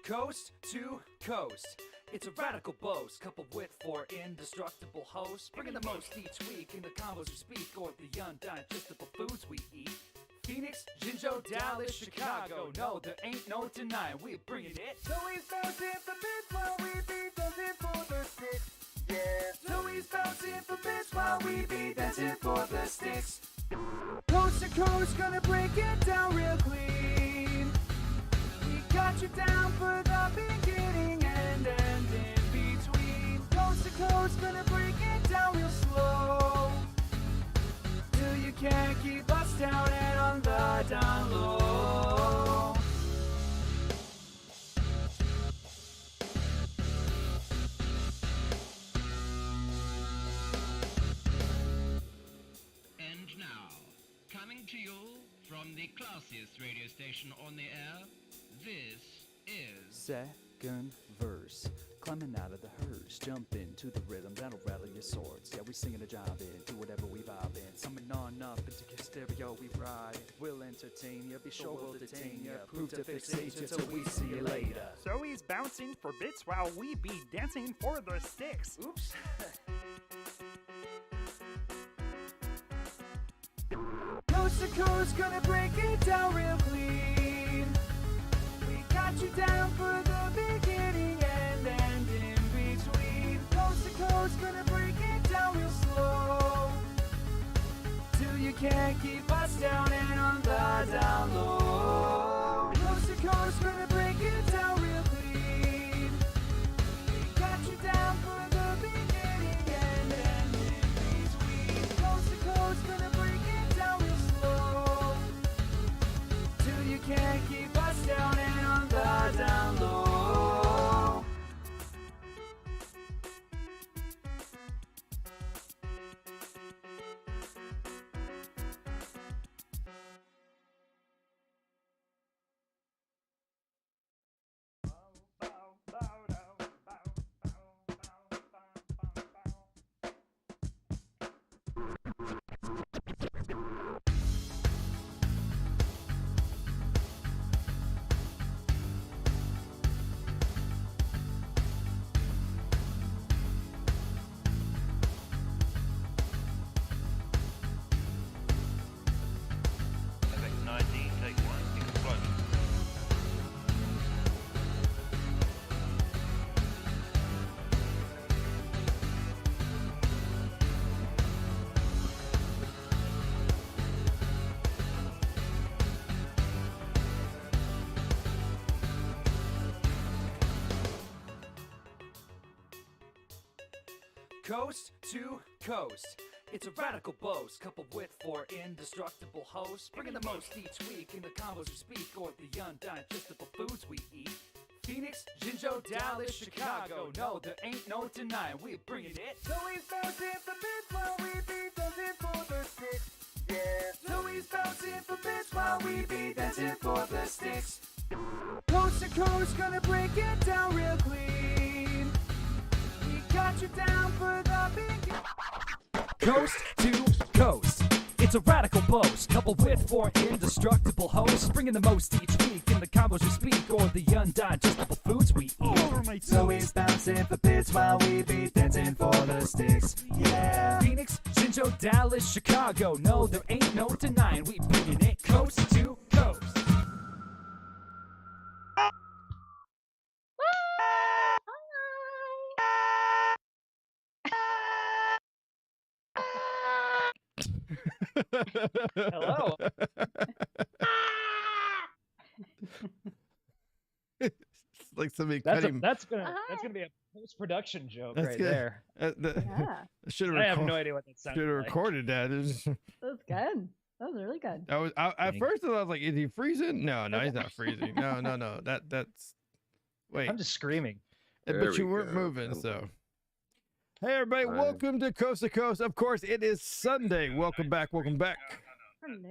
Coast to coast, it's a radical boast, coupled with four indestructible hosts, bringing the most each week in the combos we speak, or the undigestible foods we eat. Phoenix, Jinjo, Dallas, Chicago, no, there ain't no denying, we're bringing it. So he's bouncing for bits while we be dancing for the sticks. Yeah. So he's bouncing for bits while we be dancing for the sticks. Coast to coast, gonna break it down real clean. We got you down for the beginning and end in between. Coast to coast, gonna break it down real slow, till you can't keep us down and on the down low. And now, coming to you from the classiest radio station on the air, this is... Second verse, climbing out of the hearse, jump into the rhythm, that'll rattle your swords. Yeah, we singing a job in, do whatever we vibe in. Summon on up into your stereo, we ride. We'll entertain ya, be sure we'll detain ya. Prove to fixate ya till we see you later. So he's bouncing for bits while we be dancing for the sticks. Oops. Coast to coast, gonna break it down real clean. We got you down for the beginning and end in between. Coast to coast, gonna break it down real slow, till you can't keep us down and on the down low. Coast to coast, gonna break it down real clean. We got you down for the beginning and end in between. Coast to coast, gonna break it down real slow, till you can't keep us down and on the down low. FX19, take one, explosion. Coast to coast, it's a radical boast, coupled with four indestructible hosts, bringing the most each week in the combos we speak, or the undigestible foods we eat. Phoenix, Jinjo, Dallas, Chicago, no, there ain't no denying, we're bringing it. So he's bouncing for bits while we be dancing for the sticks. Yeah. So he's bouncing for bits while we be dancing for the sticks. Coast to coast, gonna break it down real clean. We got you down for the beginning. Coast to coast, it's a radical boast, coupled with four indestructible hosts, bringing the most each week in the combos we speak, or the undigestible foods we eat. So he's bouncing for bits while we be dancing for the sticks. Yeah. Phoenix, Jinjo, Dallas, Chicago, no, there ain't no denying, we bringing it coast to coast. Hello. It's like somebody That's cutting. gonna be a post-production joke That's right good. there. Yeah, I should have. I have no idea what that sounded Should have like. recorded that. that was good. That was really good. At first I was like, is he freezing? No, he's not freezing. No. That's. Wait. I'm just screaming. But you weren't moving, so. Hey everybody, welcome to Coast. Of course, it is Sunday. Welcome back. Sunday. Screaming. But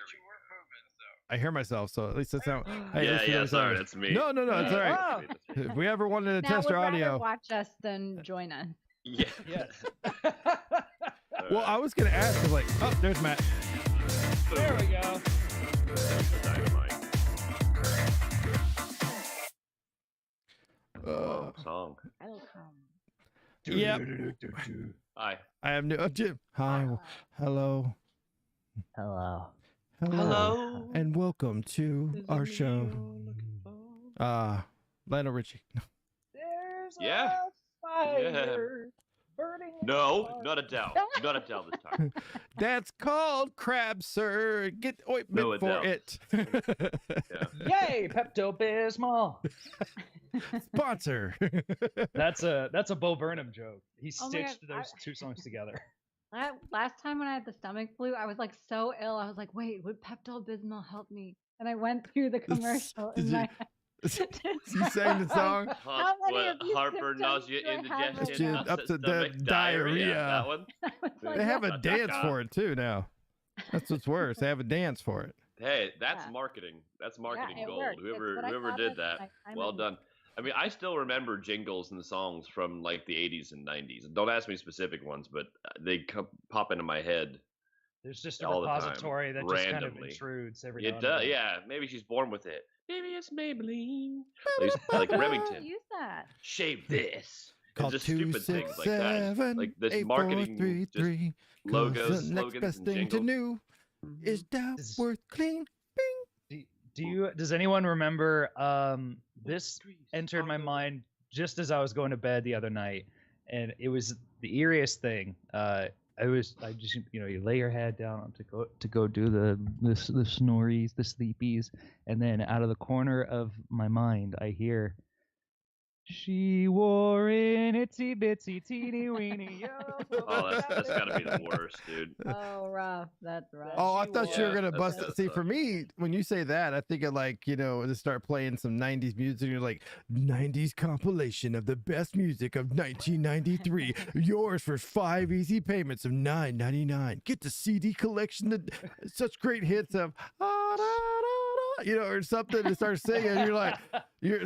you weren't moving, so. I hear myself, so at least that's how. Hey, Yeah, let's do yeah, this sorry, out. that's me. No, it's all right. Oh. If we ever wanted to Matt test would our rather audio, watch us than join us. Yeah. Yes. well, I was gonna ask, 'cause like, oh, there's Matt. There we go. Dynamite. Yep. Hi. I have new. Jim. Hi. Hello. Hello. Hello. And welcome to our show. Lionel Richie. There's Yeah. a fire burning. in No, my not Adele. Not Adele this time. That's called crab, sir. Get ointment No, for Adele. it. Yeah. Yay, Pepto Bismol. Sponsor. That's a Bo Burnham joke. He Oh my God, stitched those two songs together. Last time when I had the stomach flu, I was like so ill. I was like, wait, would Pepto Bismol help me? And I went through the commercial Did in you- my You sang the song? How many of these Heartburn, symptoms nausea, do I have right indigestion, now? Up to the stomach, diarrhea. That one. I was like, They have what? a dance for it too now. That's what's worse. They have a dance for it. Hey, that's Yeah. marketing. That's marketing it gold. worked. It's Whoever what I whoever thought did of, that, and I'm well in. done. I mean, I still remember jingles and songs from like the 80s and 90s. Don't ask me specific ones, but they pop into my head. There's just a All the time, repository that just kind of randomly. intrudes every now It and does, again. yeah. Maybe she's born with it. Maybe it's Maybelline. Like Oh, Remington. use that. Shave this. Call It's just stupid things like that. 267 Like this marketing just 8433. logos, The next slogans, best and thing to jingles. do is that Is- worth clean. Does anyone remember this entered my mind just as I was going to bed the other night, and it was the eeriest thing. I just you lay your head down to go do the snories, the sleepies, and then out of the corner of my mind I hear, she wore an itsy bitsy teeny weeny yellow. Oh, that's gotta be the worst, dude. Oh, rough. That's rough. Oh, I She thought you were was. gonna That's bust gotta it. See, suck. for me, when you say that, I think of like to start playing some '90s music. You're like '90s compilation of the best music of 1993. Yours for 5 easy payments of $9.99. Get the CD collection. Such great hits of or something to start singing. You're like,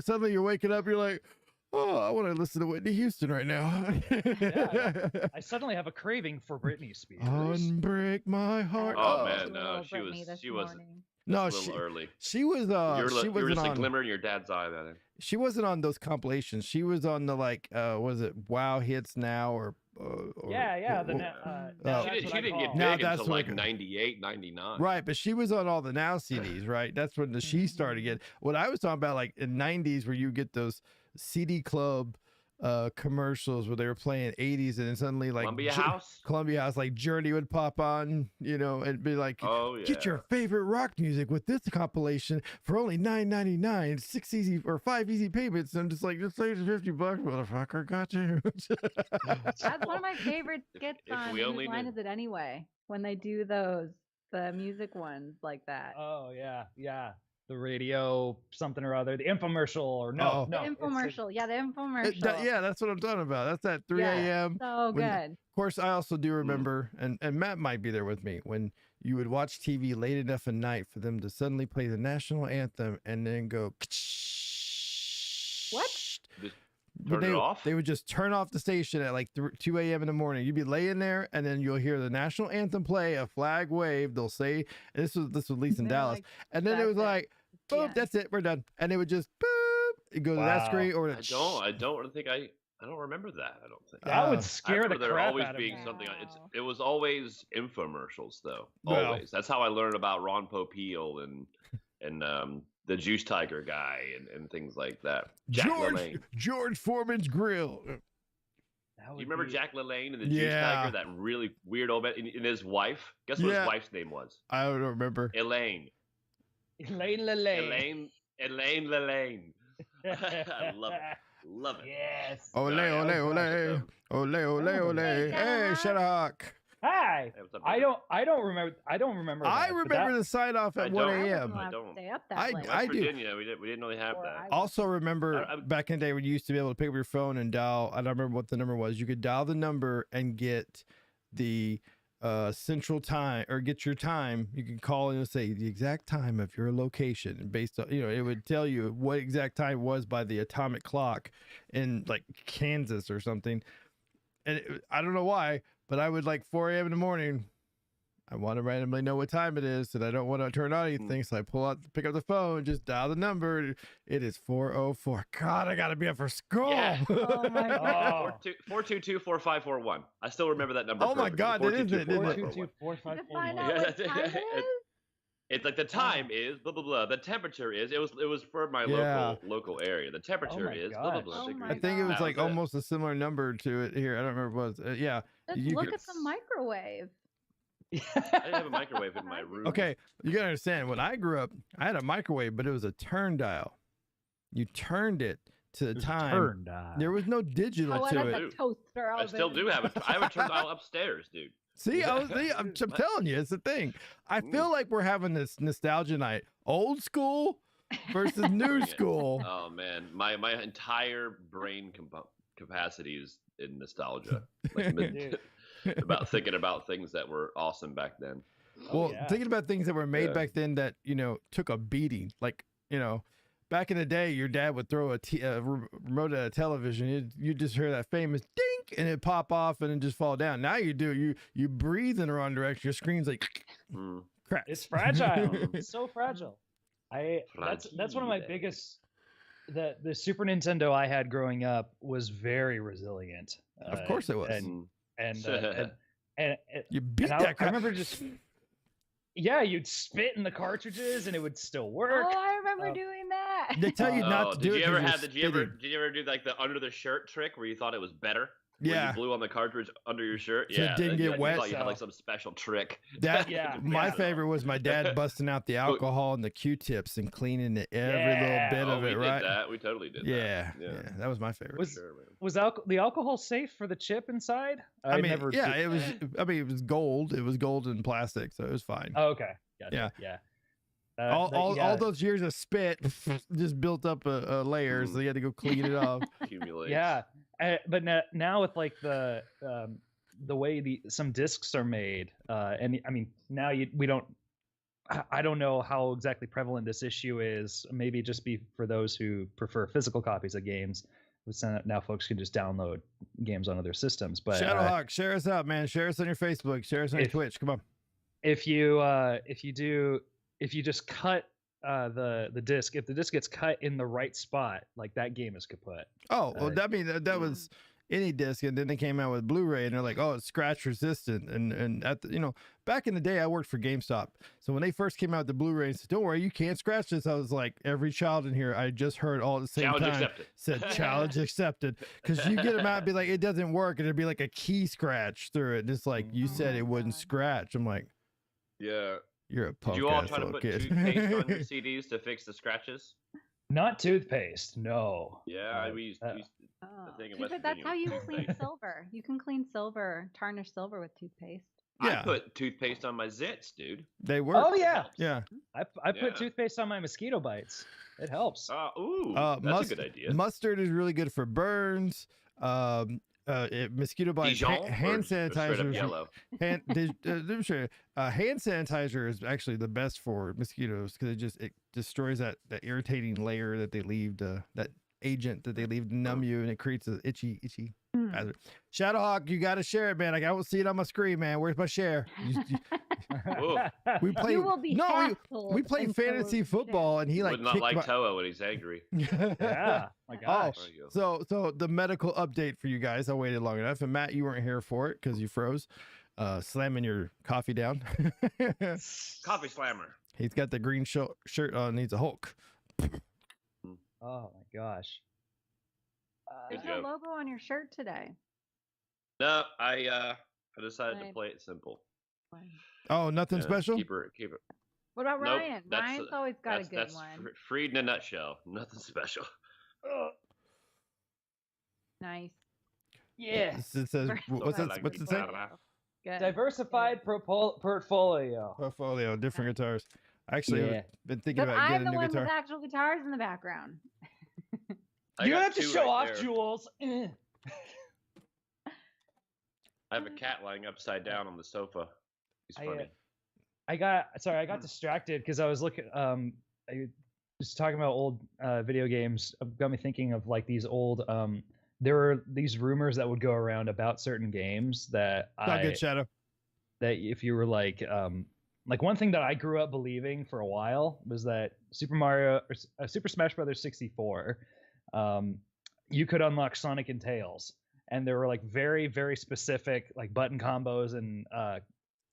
suddenly you're waking up. You're like, oh, I want to listen to Whitney Houston right now. I suddenly have a craving for Britney Spears. Unbreak my heart. Oh, I man, listened to no, Little she Britney was- this she was- morning. No, a little early. she was you she were just a wasn't on glimmer in your dad's eye then. she wasn't on those compilations. She was on the was it Wow Hits Now or Yeah, the or- now Oh. that's She what I didn't call get it. Now big that's until what I- like 98, 99. right, but she was on all the Now CDs, right? That's when she started getting. What I was talking about, like in '90s, where you get those CD Club commercials where they were playing '80s, and then suddenly like Columbia House, like Journey would pop on, and be like, Oh yeah. get your favorite rock music with this compilation for only $9.99, 6 easy or 5 easy payments. And I'm just like, just save $50, motherfucker, got you. That's one of my favorite skits if on we Whose only Line knew. Is It Anyway? When they do the music ones like that. Oh yeah. The radio something or other, the infomercial or no, The it's infomercial. Yeah, the infomercial. Yeah, that's what I'm talking about. That's at 3 a.m. So when- good. Of course, I also do remember, and Matt might be there with me, when you would watch TV late enough at night for them to suddenly play the national anthem and then go. What? But Turn it off? They would just turn off the station at like 2 a.m. in the morning. You'd be laying there, and then you'll hear the national anthem play, a flag wave. They'll say, and this was at least in They're Dallas, like, and then it was "That's it. like, boom, Yeah. that's it, we're done, and it would just boop, it go to that Wow. screen or I don't think I don't remember that. I don't think. that would I scare the remember there crap always out of being me. something. Wow. It was always infomercials though. Well- Always. That's how I learned about Ron Popeil and the Juice Tiger guy and things like that. Jack LaLanne. George Foreman's grill. That You would remember be- Jack LaLanne and the Juice Yeah. Tiger? That really weird old man and his wife. Guess what Yeah. his wife's name was? I don't remember. Elaine. Elaine Lalaine. Elaine LaLanne. I love it. Love it. Yes. Ole, Sorry, ole, I ole, was- ole, ole, ole. Hey, Hey, Shadowhawk. Hi. Hey, what's up, I brother? don't remember. I that, but remember that- the sign off at I 1 don't. a.m. I I'll don't. stay up that I- late. I West do. Virginia, we didn't really have Or that. I- Also remember I- back in the day when you used to be able to pick up your phone and dial. I don't remember what the number was. You could dial the number and get the central time or get your time. You can call and it'll say the exact time of your location, and based on it would tell you what exact time it was by the atomic clock in like Kansas or something. And I don't know why, but I would like 4 a.m. in the morning. I want to randomly know what time it is, and I don't want to turn on anything. So I pick up the phone, just dial the number. It is 4:04. God, I gotta be up for school. Yeah. Oh my god. 422-4541. I still remember that number. Oh my perfectly. God, it is it, isn't it? 422-4541. To find out Yeah, what that's time it. it is? It's like the time is blah blah blah. The temperature is. It was for my Yeah. local area. The temperature my is blah blah gosh. blah. Oh degree. my I think it was God. like That was it. almost a similar number to it here. I don't remember what it was. Yeah. Let's You look could- at the microwave. I didn't have a microwave in my room. Okay, you gotta understand. When I grew up, I had a microwave, but it was a turn dial. You turned it to the time. Turn dial. There was no digital Oh, I to had it. the toaster I still oven. do have it. I have a turn dial upstairs, dude. See, I'm telling you, it's the thing. I feel like we're having this nostalgia night. Old school versus new Bring it. school. Oh man, my entire brain capacity is in nostalgia. Like, Dude. about thinking about things that were awesome back then. Well, yeah. thinking about things that were made Yeah. back then that, took a beating. Like, back in the day, your dad would throw a remote at a television. You just hear that famous dink and it pop off and then just fall down. Now you breathe in the wrong direction. Your screen's like Mm. crap. It's fragile. It's so fragile. That's one of my Fragile. biggest. The Super Nintendo I had growing up was very resilient. Of course it was. Mm. And You beat and that I crap. remember just you'd spit in the cartridges and it would still work. Oh, I remember Um, doing that. They tell you not Oh, to do it. 'cause did you're you ever spitting. do like the under the shirt trick where you thought it was better? When Yeah. you blew on the cartridge under your shirt. So it Yeah. didn't and get you wet. thought you had like some special trick. That Yeah, my yeah. favorite was my dad busting out the alcohol and the Q-tips and cleaning every Yeah. little bit Oh, of we it, did right? that. We totally did Yeah, that. yeah, that was my favorite. Was- Sure, man. Was the alcohol safe for the chip inside? I mean, never yeah, did- it was. I mean, it was gold. It was gold and plastic, so it was fine. Oh, okay. Gotcha. Yeah. Yeah. all those years of spit just built up a layer, so you had to go clean it off. Accumulates. Yeah, but now with like the way some discs are made, and I mean now we don't. I don't know how exactly prevalent this issue is. Maybe just be for those who prefer physical copies of games. Now folks can just download games on other systems. But Shadowhawk, share us out, man. Share us on your Facebook. Share us on your If- Twitch. Come on. if you just cut the disc, if the disc gets cut in the right spot, like that game is kaput. Oh, well, that was any disc, and then they came out with Blu-ray, and they're like, oh, it's scratch resistant. And at the, back in the day, I worked for GameStop, so when they first came out with the Blu-ray, and said, don't worry, you can't scratch this. I was like, every child in here, I just heard all at the same Challenge time accepted. said challenge accepted, because you get them out and be like, it doesn't work, and it'd be like a key scratch through it. And it's like you said, it wouldn't God. scratch. I'm like, Yeah. you're a Did punk you all ass try to little put kid. toothpaste on your CDs to fix the scratches? Not toothpaste, no. Yeah, we used Oh. the thing in See, West but that's Virginia how you was clean toothpaste. silver. You can clean silver, tarnish silver with toothpaste. Yeah. I put toothpaste on my zits, dude. They work. Oh yeah, Yeah. I put Yeah. toothpaste on my mosquito bites. It helps. Ooh, that's Must- a good idea. Mustard is really good for burns. Mosquito bites. Dijon Hand or straight up sanitizer. yellow. Hand sanitizer is actually the best for mosquitoes because it destroys that irritating layer that they leave, that agent that they leave to numb you, and it creates an itchy Hmm. hazard. Shadowhawk, you got to share it, man. I don't see it on my screen, man. Where's my share? Ooh. We play. You will be no, hassled we play and so will fantasy you. football, and he Would not kicked like my- Toa when he's angry. Yeah, my gosh. There you go. So the medical update for you guys. I waited long enough, and Matt, you weren't here for it because you froze, slamming your coffee down. Coffee slammer. He's got the green shirt on. He's a Hulk. Oh my gosh. There's Good no joke. logo on your shirt today. No, I decided to Right. play it simple. Oh, nothing Yeah, special. Keep it. What about Nope, Ryan? that's Ryan's always got a good that's one. freed in a nutshell. Nothing special. Nice. Yeah. It says what's I it? like What's it it. say? Good. Diversified portfolio. Portfolio, different guitars. Actually, Yeah. I've been thinking But about I'm getting the a new one guitar. with actual guitars in the background. I You got don't have to two show right off, there. Jules. I have a cat lying upside down on the sofa. He's I, funny. I got distracted because I was looking. I was talking about old video games. It got me thinking of like these old. There were these rumors that would go around about certain games that Not good, Shadow. that if you were like one thing that I grew up believing for a while was that Super Smash Brothers 64, you could unlock Sonic and Tails, and there were like very, very specific like button combos and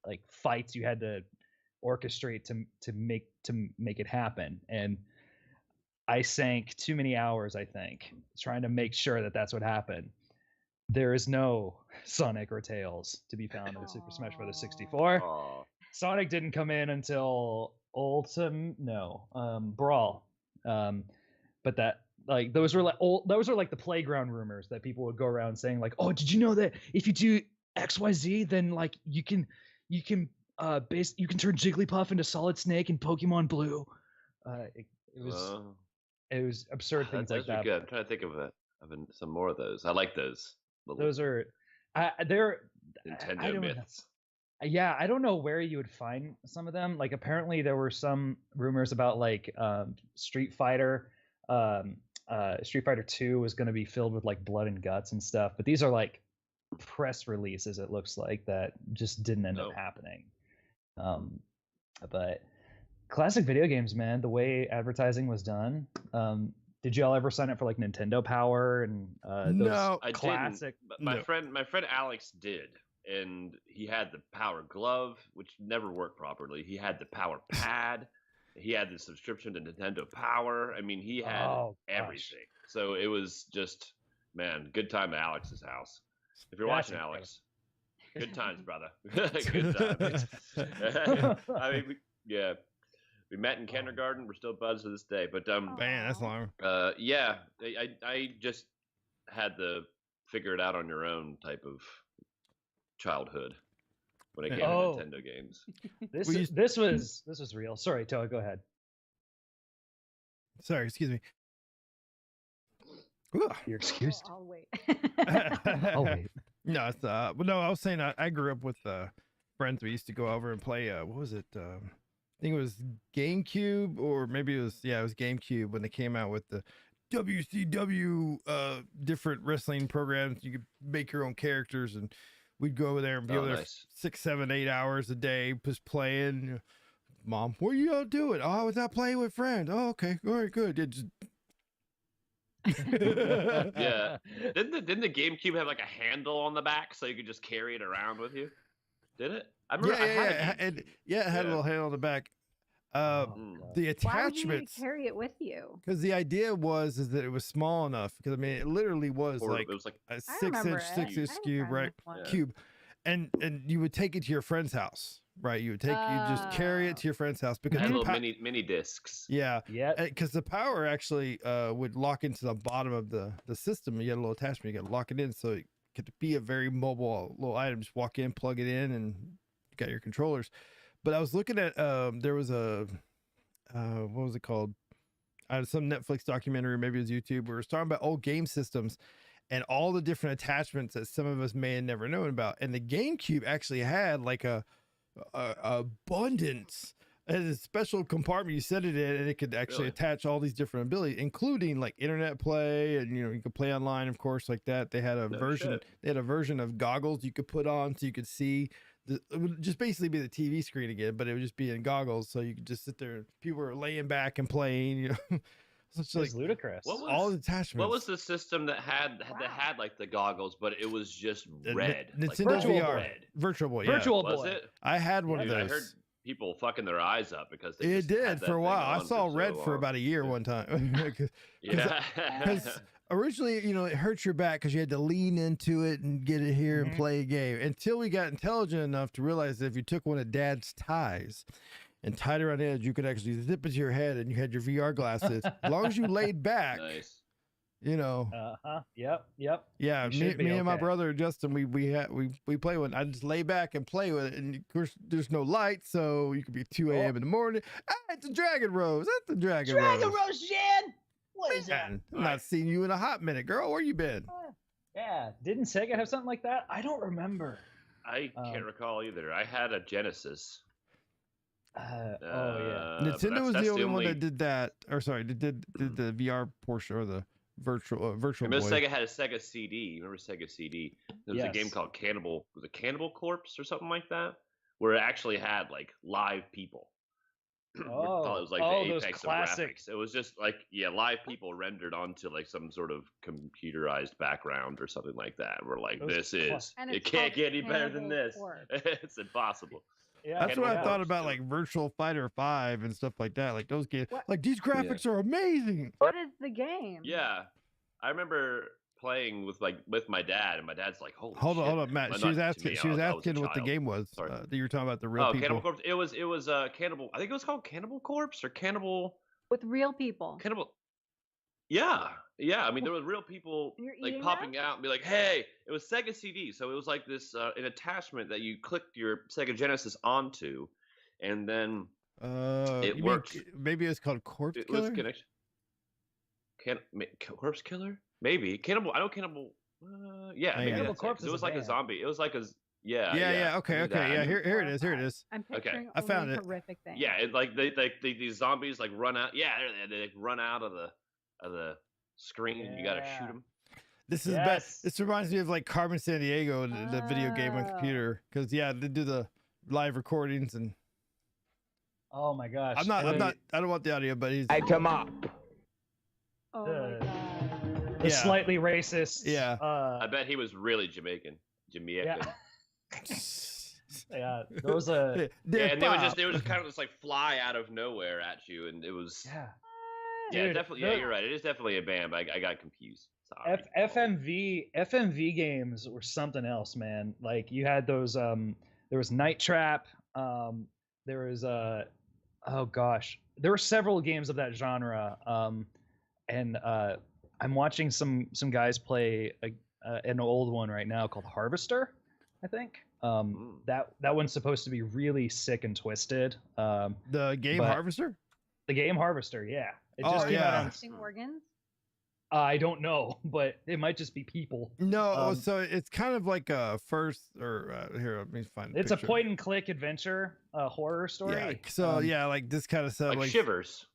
like fights you had to orchestrate to make it happen. And I sank too many hours, I think, trying to make sure that that's what happened. There is no Sonic or Tails to be found in Super Smash Bros. 64. Aw. Sonic didn't come in until Brawl. But that like those were like the playground rumors that people would go around saying like, oh, did you know that if you do XYZ, then like you can turn Jigglypuff into Solid Snake in Pokemon Blue. It was absurd things like that. Good. I'm trying to think of some more of those. I like those. Those are they're Nintendo myths. Yeah, I don't know where you would find some of them. Like apparently there were some rumors about like Street Fighter 2 was going to be filled with like blood and guts and stuff, but these are like press releases, it looks like, that just didn't end up happening. But classic video games, man, the way advertising was done. Did y'all ever sign up for like Nintendo Power and those No, I classic? didn't. But my friend Alex did, and he had the Power Glove, which never worked properly. He had the Power Pad. He had the subscription to Nintendo Power. I mean, he had everything. So it was just, man, good time at Alex's house. If you're watching, Alex, good times, brother. Good times. I mean, we met in kindergarten. We're still buds to this day. But man, that's long. yeah, I just had the figure it out on your own type of childhood when it came to Nintendo games. This was real. Sorry, Toa, go ahead. Sorry, excuse me. Ooh. You're excused. I'll wait. I'll wait. No, it's but no, I was saying I grew up with friends. We used to go over and play. What was it? I think it was GameCube, or maybe it was GameCube when they came out with the WCW different wrestling programs. You could make your own characters, and we'd go over there and be over there 6, 7, 8 hours a day just playing. Mom, what are you all doing? Oh, I was out playing with friends. Oh, okay, all right, good. Yeah, just... Yeah. Didn't the GameCube have like a handle on the back so you could just carry it around with you? Did it? I remember. It had a little handle on the back. The attachments. Why would you need to carry it with you? Because the idea was that it was small enough. Because I mean, it literally was like a 6-inch cube, right? Cube, and you would take it to your friend's house, right? You just carry it to your friend's house because little mini discs. Yeah. Because the power actually would lock into the bottom of the system. You had a little attachment. You got to lock it in, so it could be a very mobile little item. Just walk in, plug it in, and you got your controllers. But I was looking at there was a what was it called? Some Netflix documentary, maybe it was YouTube, where it was talking about old game systems and all the different attachments that some of us may have never known about. And the GameCube actually had like a abundance. It had a special compartment you set it in, and it could actually attach all these different abilities, including like internet play, and you could play online, of course, like that. They had a version. They had a version of goggles you could put on so you could see. It would just basically be the TV screen again, but it would just be in goggles, so you could just sit there. People were laying back and playing. It's like ludicrous. All the attachments. What was the system that had like the goggles, but it was just red? Nintendo VR. Virtual Boy. Yeah. Virtual Boy. Was it? I had one of those. I heard people fucking their eyes up because they it did for a while. I saw red for about a year one time. Because originally, it hurts your back because you had to lean into it and get it here and play a game. Until we got intelligent enough to realize that if you took one of Dad's ties and tied it around the edge, you could actually zip it to your head, and you had your VR glasses. As long as you laid back, nice. Yep. Yeah, me and my brother Justin, we play one. I just lay back and play with it, and of course there's no light, so you could be 2 a.m. in the morning. It's a Dragon Rose. That's the Dragon Rose. Dragon Rose, Jan. What is that? I'm not seeing you in a hot minute, girl. Where you been? Yeah, didn't Sega have something like that? I don't remember. I can't recall either. I had a Genesis. Nintendo was the only one that did that. Or sorry, did the VR portion or the virtual Remember boy. Sega had a Sega CD. Remember Sega CD? There was a game called Cannibal. Was it Cannibal Corpse or something like that? where it actually had like live people. It was like the those apex of classic. graphics. It was just like live people rendered onto like some sort of computerized background or something like that. We're like, Those And it it's can't called get any better than Cannibal this. Corpse. It's impossible. Yeah, That's what I Cannibal thought Corpse, about, too. like Virtual Fighter 5 and stuff like that. Like those games, What? like these graphics are amazing. What is the game? Yeah, I remember playing with my dad, and my dad's like, "Holy Hold shit." on, Matt. Well, She was not to asking. me, She was I was a asking what the child. game was. Sorry. That you were talking about the real Oh, people. Cannibal Corpse. It was Cannibal. I think it was called Cannibal Corpse or Cannibal. With real people. Cannibal. Yeah. I mean, there was real people And you're like eating popping them? out and be like, "Hey!" It was Sega CD, so it was like this an attachment that you clicked your Sega Genesis onto, and then it you mean worked. maybe it's called Corpse It Killer. was connection. Corpse Killer? Maybe Cannibal. I know Cannibal. Yeah, maybe Cannibal that's it, 'cause Corpse it is was a like a band. zombie. It was like a Yeah. I Okay. knew Okay. that. Yeah. Here it is. Here it is. I'm picturing I found only it. horrific things. Yeah, it, like these zombies like run out. Yeah, they run out of the screen, and you gotta shoot Yeah. them. This is Yes. This reminds me of like Carmen San Diego, the video game on Oh. computer. Because they do the live recordings, and Oh my gosh. I don't want the audio, but he's Item up. Oh my god. the yeah. slightly racist. Yeah. I bet he was really Jamaican. Yeah. Yeah. There was a. Yeah, and they would just kind of just like fly out of nowhere at you, and it was Yeah. yeah, Dude, definitely. Yeah, you're right. It is definitely a band. But I got confused. Sorry. FMV games were something else, man. Like you had those. There was Night Trap. There was oh gosh, there were several games of that genre. And I'm watching some guys play an old one right now called Harvester, I think. That one's supposed to be really sick and twisted. the game but- Harvester. The game Harvester, yeah. It Oh, just came out yeah. on. Interesting organs. I don't know, but it might just be people. No, so it's kind of like a first or here. Let me find. It's picture. a point and click adventure horror story. Yeah. So yeah, like this kind of stuff. like Shivers.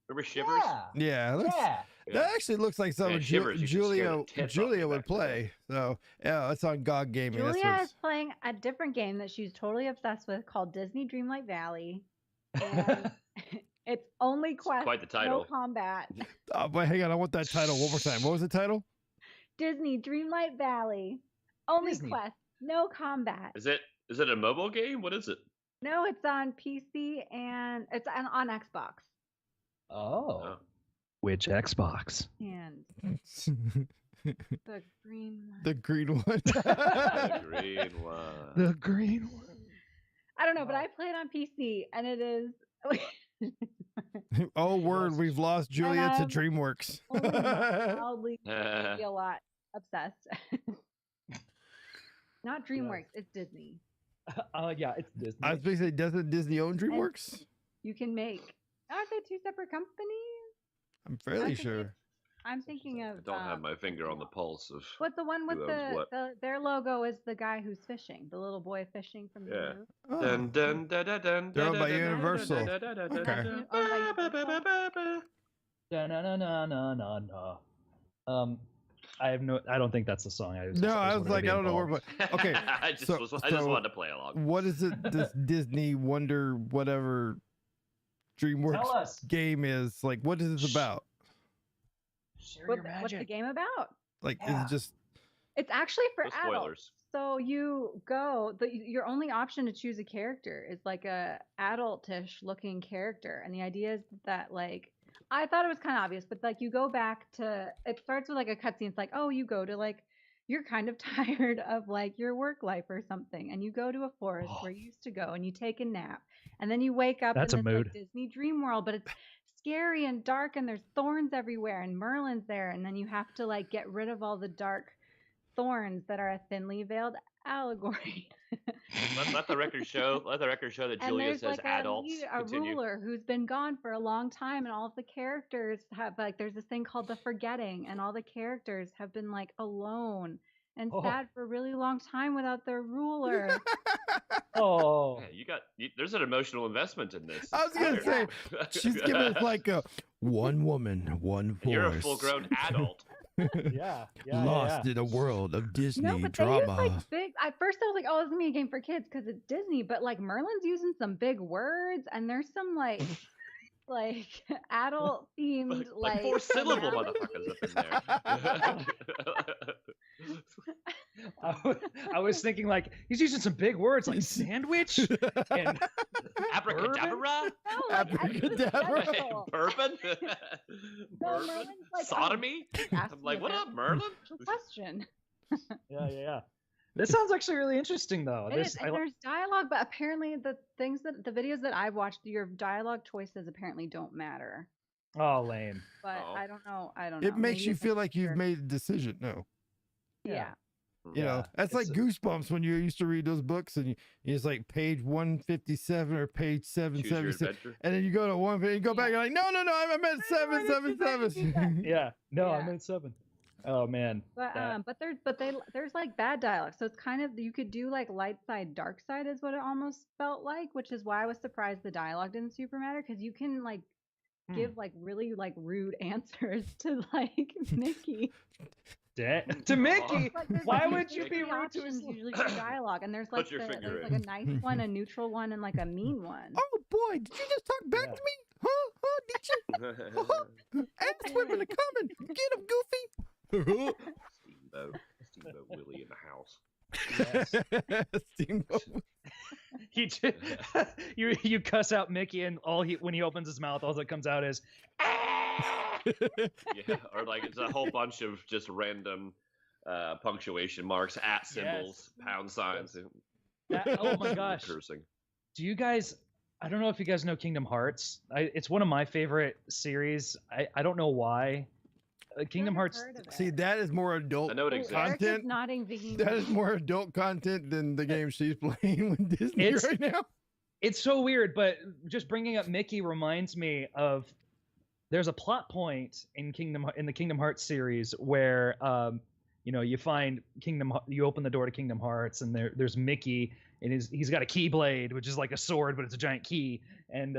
Remember Shivers? Yeah. It looks, Yeah. That actually looks like something Shivers, you should scare the Julia tits off Julia me would back in the play. So yeah, it's on GOG Gaming. That's Julia what's- is playing a different game that she's totally obsessed with called Disney Dreamlight Valley. And it's only quest, quite the no title. combat. Oh, but hang on, I want that title one more time. What was the title? Disney Dreamlight Valley. Only Disney. quest, no combat. Is it a mobile game? What is it? No, it's on PC and it's on Xbox. Oh. Which Xbox? And the green one. The green one. The green one. The green one. I don't know, but I play it on PC and it is Oh, word, we've lost Julia to I'm DreamWorks. only mildly a lot obsessed. Not DreamWorks, it's Disney. Yeah, it's Disney. I was going to say, doesn't Disney own DreamWorks? You can make. Aren't they two separate companies? I'm fairly think sure. I'm thinking I of. don't have my finger on the pulse of. What the one with who owns what. their logo is the guy who's fishing, the little boy fishing from the Yeah. movie. Oh. Dun, dun, dun, dun, dun, They're owned dun, by dun, Universal. dun, dun, dun, dun, Okay. dun, Owned by dun, dun, dun, dun. Da-na-na-na-na-na. I don't think that's the song. I was like, I don't know where, but okay. I just so- wanted to play along. What is it? This Disney Wonder whatever Tell DreamWorks us. game is like? What is this about? Share What's the game about? Like, is Yeah. it just? It's actually for No adults. spoilers. So you go. Your only option to choose a character is like a adultish looking character, and the idea is that like. I thought it was kind of obvious, but like you go back to it starts with like a cutscene. It's like, oh, you go to like you're kind of tired of like your work life or something, and you go to a forest where you used to go, and you take a nap, and then you wake up That's in a this mood. like Disney dream world, but it's scary and dark, and there's thorns everywhere, and Merlin's there, and then you have to like get rid of all the dark thorns that are a thinly veiled allegory. Let the record show. Let the record show that And Julia there's says like adults. a Continue. ruler who's been gone for a long time, and all of the characters have like there's this thing called the forgetting, and all the characters have been like alone and Oh. sad for a really long time without their ruler. Oh. Yeah, there's an emotional investment in this. I was gonna say she's giving us like a one woman, one voice. You're a full-grown adult. Yeah. Lost in a world of Disney No, but drama. they use like big. At first, I was like, "Oh, this is gonna be a game for kids" because it's Disney. But like Merlin's using some big words, and there's some like adult themed like 4-syllable motherfuckers up in there. I was thinking like he's using some big words like sandwich and Abracadabra, No, like, Abracadabra. existential. bourbon, No, bourbon, Merlin's like, sodomy. Ask I'm like, me what a up, Merlin? question. yeah. This sounds actually really interesting though. It is, and there's dialogue, but apparently the videos that I've watched, your dialogue choices apparently don't matter. Oh, lame. But Oh. I don't know. It It makes you feel like you've made a decision. No. Yeah. You know, that's like Goosebumps when you used to read those books and it's like page 157 or page Choose your 777. adventure. And then you go to one page, you go back, you're like, no, I meant 777. Yeah. No, I Yeah. meant 7. Oh man. But there's like bad dialogue, so it's kind of, you could do like light side, dark side is what it almost felt like, which is why I was surprised the dialogue didn't super matter, because you can like give like really like rude answers to like Mickey. To Mickey. Like, there's, Why like, would you three be rude to options his usually for dialogue, and there's like Put your finger there's in. like a nice one, a neutral one, and like a mean one. Oh boy, did you just talk back to me? Huh? Did you? Ask women to come and get him, Goofy. Steamboat Willie in the house. Steamboat. He just, you cuss out Mickey and when he opens his mouth, all that comes out is Yeah, or like it's a whole bunch of just random punctuation marks, at symbols, pound signs. oh my gosh. Cursing. Do you guys, I don't know if you guys know Kingdom Hearts. It's one of my favorite series. I don't know why. Kingdom Hearts. See, that is more adult I know it exists. Eric is content. nodding vehemently. That is more adult content than the game she's playing with Disney right now. It's so weird, but just bringing up Mickey reminds me of there's a plot point in the Kingdom Hearts series where you find you open the door to Kingdom Hearts and there's Mickey and he's got a keyblade, which is like a sword, but it's a giant key, and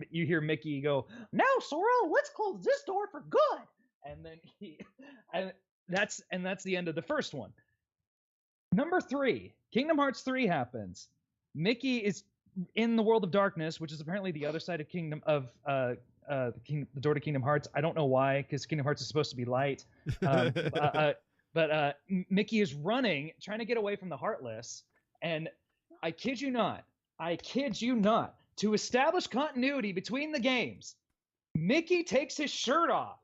you hear Mickey go, "Now, Sora, let's close this door for good." And then that's the end of the first one. Number 3, Kingdom Hearts 3 happens. Mickey is in the world of darkness, which is apparently the other side of the door to Kingdom Hearts. I don't know why, because Kingdom Hearts is supposed to be light. But Mickey is running, trying to get away from the Heartless, and I kid you not, to establish continuity between the games, Mickey takes his shirt off.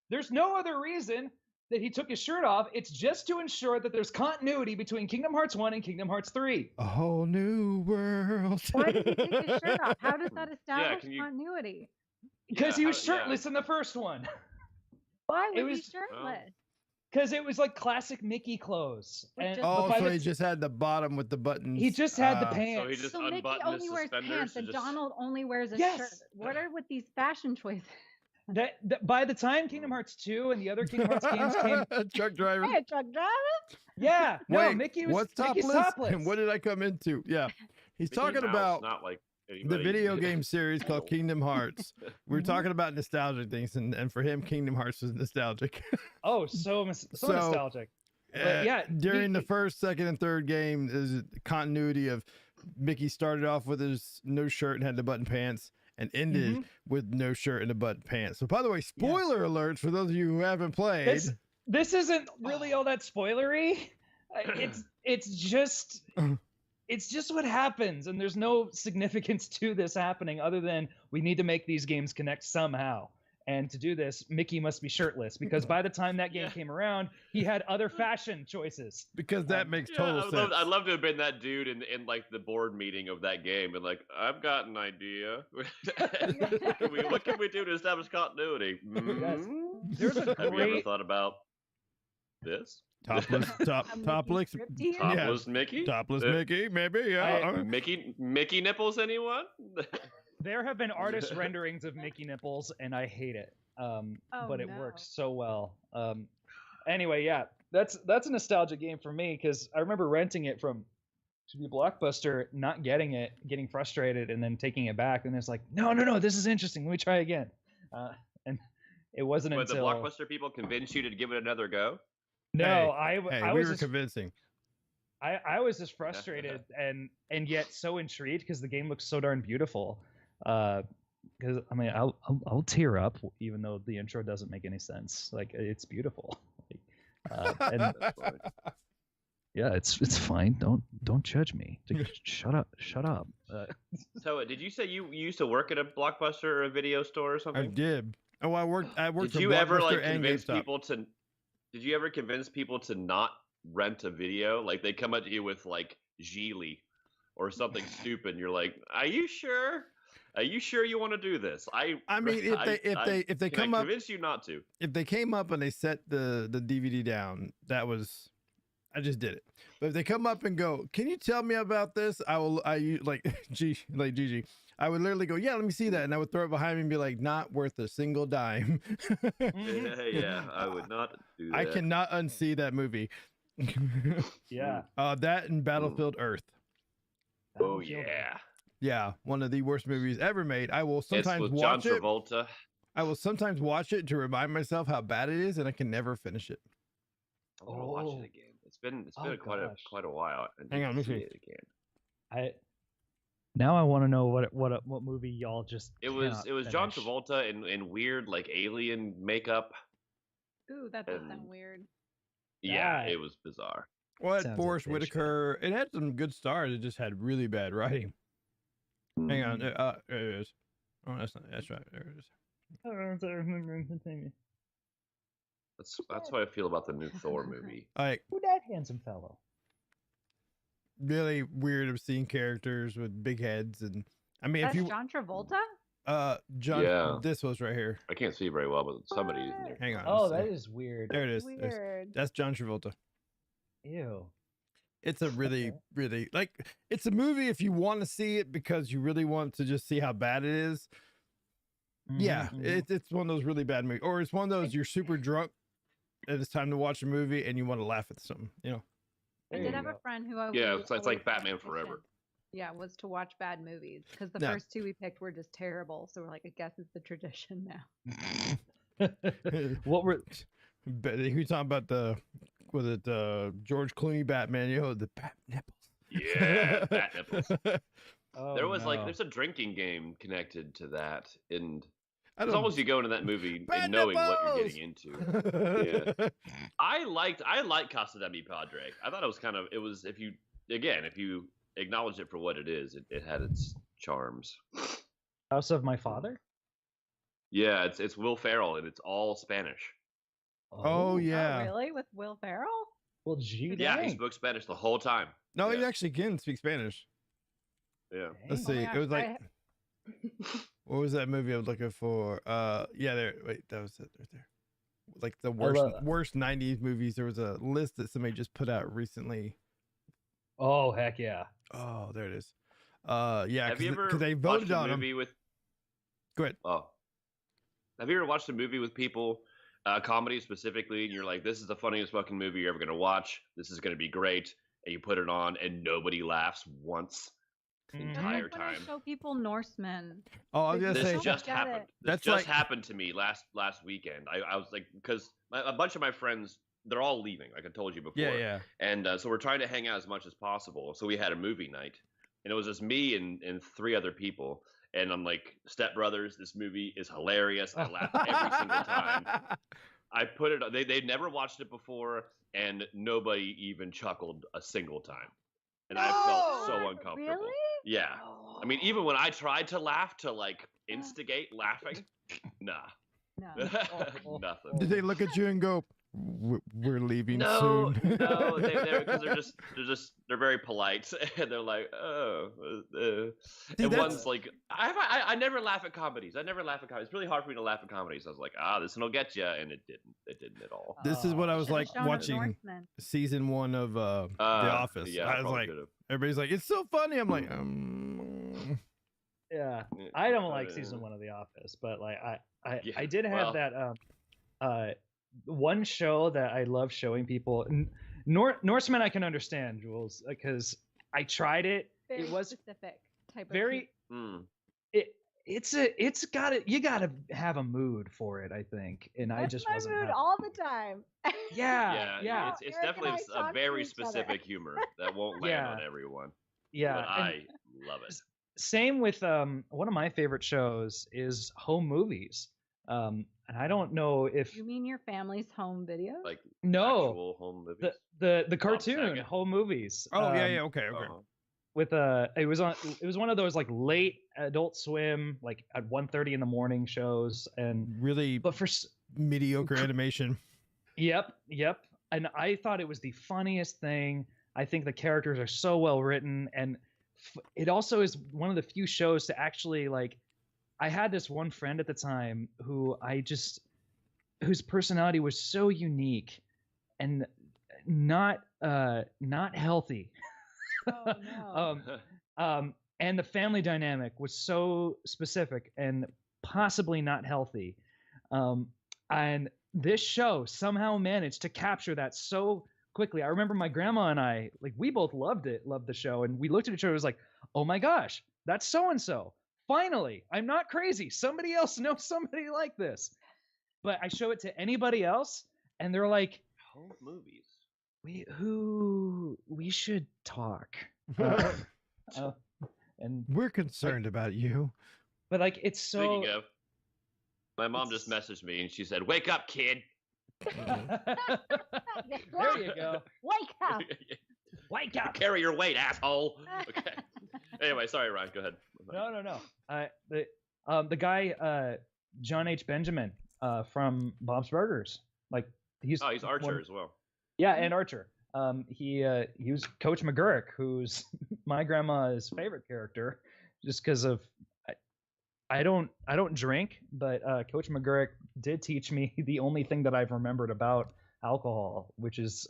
There's no other reason that he took his shirt off. It's just to ensure that there's continuity between Kingdom Hearts 1 and Kingdom Hearts 3. A whole new world. Why did he take his shirt off? How does that establish can you- continuity? Because he was shirtless in the first one. Why It was he was- shirtless? Because it was like classic Mickey clothes. And Oh, by so the- he just had the bottom with the buttons. he just had the Ah. pants. So he just So Mickey unbuttoned only his wears suspenders pants, and just- Donald only wears a Yes! shirt. What are with these fashion choices? That by the time Kingdom Hearts 2 and the other Kingdom Hearts games came, Truck driver. Hey, truck driver. yeah, no, Wait, Mickey was what's Mickey's topless? topless. And what did I come into? Yeah. He's Mickey talking Mouse, about not like the anybody. video game series called Kingdom Hearts. We're Mhm. talking about nostalgic things, and for him, Kingdom Hearts was nostalgic. Oh, so nostalgic. But yeah, during the he- first, second, and third game, is continuity of Mickey started off with his no shirt and had the button pants, and ended Mm-hmm. with no shirt and the button pants. So, by the way, spoiler alerts for those of you who haven't played. This isn't really all that spoilery. It's just what happens, and there's no significance to this happening other than we need to make these games connect somehow. And to do this, Mickey must be shirtless, because by the time that game came around, he had other fashion choices. Because that makes Yeah, total sense. I'd love to have been that dude in like the board meeting of that game, and like, I've got an idea. What can we do to establish continuity? Yes. Mhm. There's a Have you ever great thought about this? Topless, topless, striptease? Topless Mickey? topless Mickey, maybe, yeah. Mickey nipples, anyone? There have been artist renderings of Mickey nipples, and I hate it. But it no. works so well. Anyway, yeah, that's a nostalgic game for me, because I remember renting it from Blockbuster, not getting it, getting frustrated, and then taking it back, and it's like, no, this is interesting. Let me try again. And It wasn't But the until Blockbuster people convinced you to give it another go? no, Hey, I we was were just convincing. I was just frustrated and yet so intrigued because the game looks so darn beautiful. Because I mean, I'll tear up even though the intro doesn't make any sense. Like it's beautiful. And yeah, it's fine. Don't judge me. Shut up. So, did you say you used to work at a Blockbuster or a video store or something? I did. Oh, I worked Did for you ever like Blockbuster and convince GameStop. people to? Did you ever convince people to not rent a video? Like they come up to you with like Geely or something stupid, and you're like, "Are you sure? Are you sure you want to do this?" I mean, if they come up, convince you not to. if they came up and they set the DVD down, I just did it. But if they come up and go, "Can you tell me about this?" I like Gigi. I would literally go, "Yeah, let me see that," and I would throw it behind me and be like, "Not worth a single dime." Yeah, I would not do that. I cannot unsee that movie. Yeah. That and Battlefield Earth. Oh yeah. Yeah, one of the worst movies ever made. I will sometimes it's with watch John it. Travolta. I will sometimes watch it to remind myself how bad it is, and I can never finish it. I want to watch it again. It's been quite a while. I Hang on, need let to me see see. it again. Now I want to know what movie y'all just. It was cannot John finish. Travolta in weird like alien makeup. Ooh, that does And- sound weird. Yeah, That- it was bizarre. Well, it had Sounds Forrest like fish. Whitaker. It had some good stars. It just had really bad writing. Hang on. There it is. Oh, that's right. There it is. That's how I feel about the new Thor movie. Like Who that handsome fellow? really weird, obscene characters with big heads, and I mean, That's if you John Travolta? John, Yeah. this was right here. I can't see very well, but somebody in there. Hang on. Oh, let's that see. is weird. There it is. There's- Weird. That's John Travolta. Ew. It's a really, Okay. really like. It's a movie if you want to see it because you really want to just see how bad it is. Yeah, Mhm. it's one of those really bad movies, or it's one of those you're super drunk and it's time to watch a movie and you want to laugh at something. You know. I There did you have a go. friend who I Yeah, would it's like always Batman recommend. Forever. Yeah, was to watch bad movies because the Yeah. first two we picked were just terrible. So we're like, I guess it's the tradition now. What were? But you talking about was it George Clooney Batman? You know, the bat nipples. Yeah, bat nipples. Oh, There was like no. there's a drinking game connected to that, and I it's don't. almost you go into that movie Bat and knowing what you're nipples! getting into. Yeah. I liked Casa de Mi Padre. I thought it was if you acknowledge it for what it is, it had its charms. House of My Father? Yeah, it's Will Ferrell and it's all Spanish. Oh yeah. Oh, really? With Will Ferrell? Well, gee, Yeah, he dang. spoke Spanish the whole time. No, he Yeah. actually can speak Spanish. Yeah. Let's Oh my see. gosh, It was I like, what was that movie I was looking for? Yeah, there. Wait, that was it right there. Like the worst '90s movies. There was a list that somebody just put out recently. Oh, heck yeah. Oh, there it is. Yeah, Have you ever because they watched voted a on him. movie with? Go ahead. Oh, have you ever watched a movie with people, comedy specifically, and you're like, "This is the funniest fucking movie you're ever gonna watch. This is gonna be great," and you put it on, and nobody laughs once the Mhm. entire That's when I time. show people Norsemen. Oh, I was gonna This say. This just Get happened. it. This That's just like- happened to me last weekend. I was like, because a bunch of my friends, they're all leaving, like I told you before. Yeah. And so we're trying to hang out as much as possible. So we had a movie night, and it was just me and three other people. And I'm like, Step Brothers, this movie is hilarious. I laugh every single time. I put it. They'd never watched it before, and nobody even chuckled a single time. And I felt so What? uncomfortable. Really? Yeah. I mean, even when I tried to laugh to like instigate laughing, nah, No. nothing. Did they look at you and go, "We're leaving No, soon"? no, because they're very polite, and they're like, oh, See, and that's- one's like, I never laugh at comedies. I never laugh at comedies. It's really hard for me to laugh at comedies. I was like, this one will get you, and it didn't at all. This is what I was Should've like shown us watching Norsemen. season 1 of The Office. Yeah, I was probably like, could've. everybody's like, "It's so funny." I'm like, Yeah. I don't like season 1 of The Office, but like Yeah, I did have well. that one show that I love showing people. Norseman I can understand, Jules, because I tried it. Very It was specific type of very Mm. it's got it. You got to have a mood for it, I think, and I That's just my wasn't. mood having all it. the time. Yeah, it's Eric and definitely I a talk to very each other. specific humor that won't land Yeah. on everyone. Yeah, But and I love it. same with one of my favorite shows is home movies. And I don't know if You mean your family's home video? Like no actual home movies. the cartoon Saget? home movies. Oh yeah, okay. Uh-huh. With it was one of those like late Adult Swim, like at 1:30 in the morning shows, and Really but for mediocre animation. Yep. And I thought it was the funniest thing. I think the characters are so well written, and it also is one of the few shows to actually like. I had this one friend at the time whose personality was so unique and not healthy. Oh no. And the family dynamic was so specific and possibly not healthy. And this show somehow managed to capture that so quickly. I remember my grandma and I, like, we both loved the show. And we looked at each other and was like, oh my gosh, that's so-and-so. Finally, I'm not crazy. Somebody else knows somebody like this. But I show it to anybody else and they're like, Home movies. we should talk. And We're concerned about you. but like it's so Speaking of, my mom just messaged me and she said, "Wake up, kid." there you go. Wake up. Wake up. Carry your weight, asshole. Okay. Anyway, sorry, Ryan. Go ahead. No. The guy John H. Benjamin from Bob's Burgers. Like he's Archer as well. Yeah, and Archer. He was Coach McGurk, who's my grandma's favorite character, just because of I don't drink, but Coach McGurk did teach me the only thing that I've remembered about alcohol, which is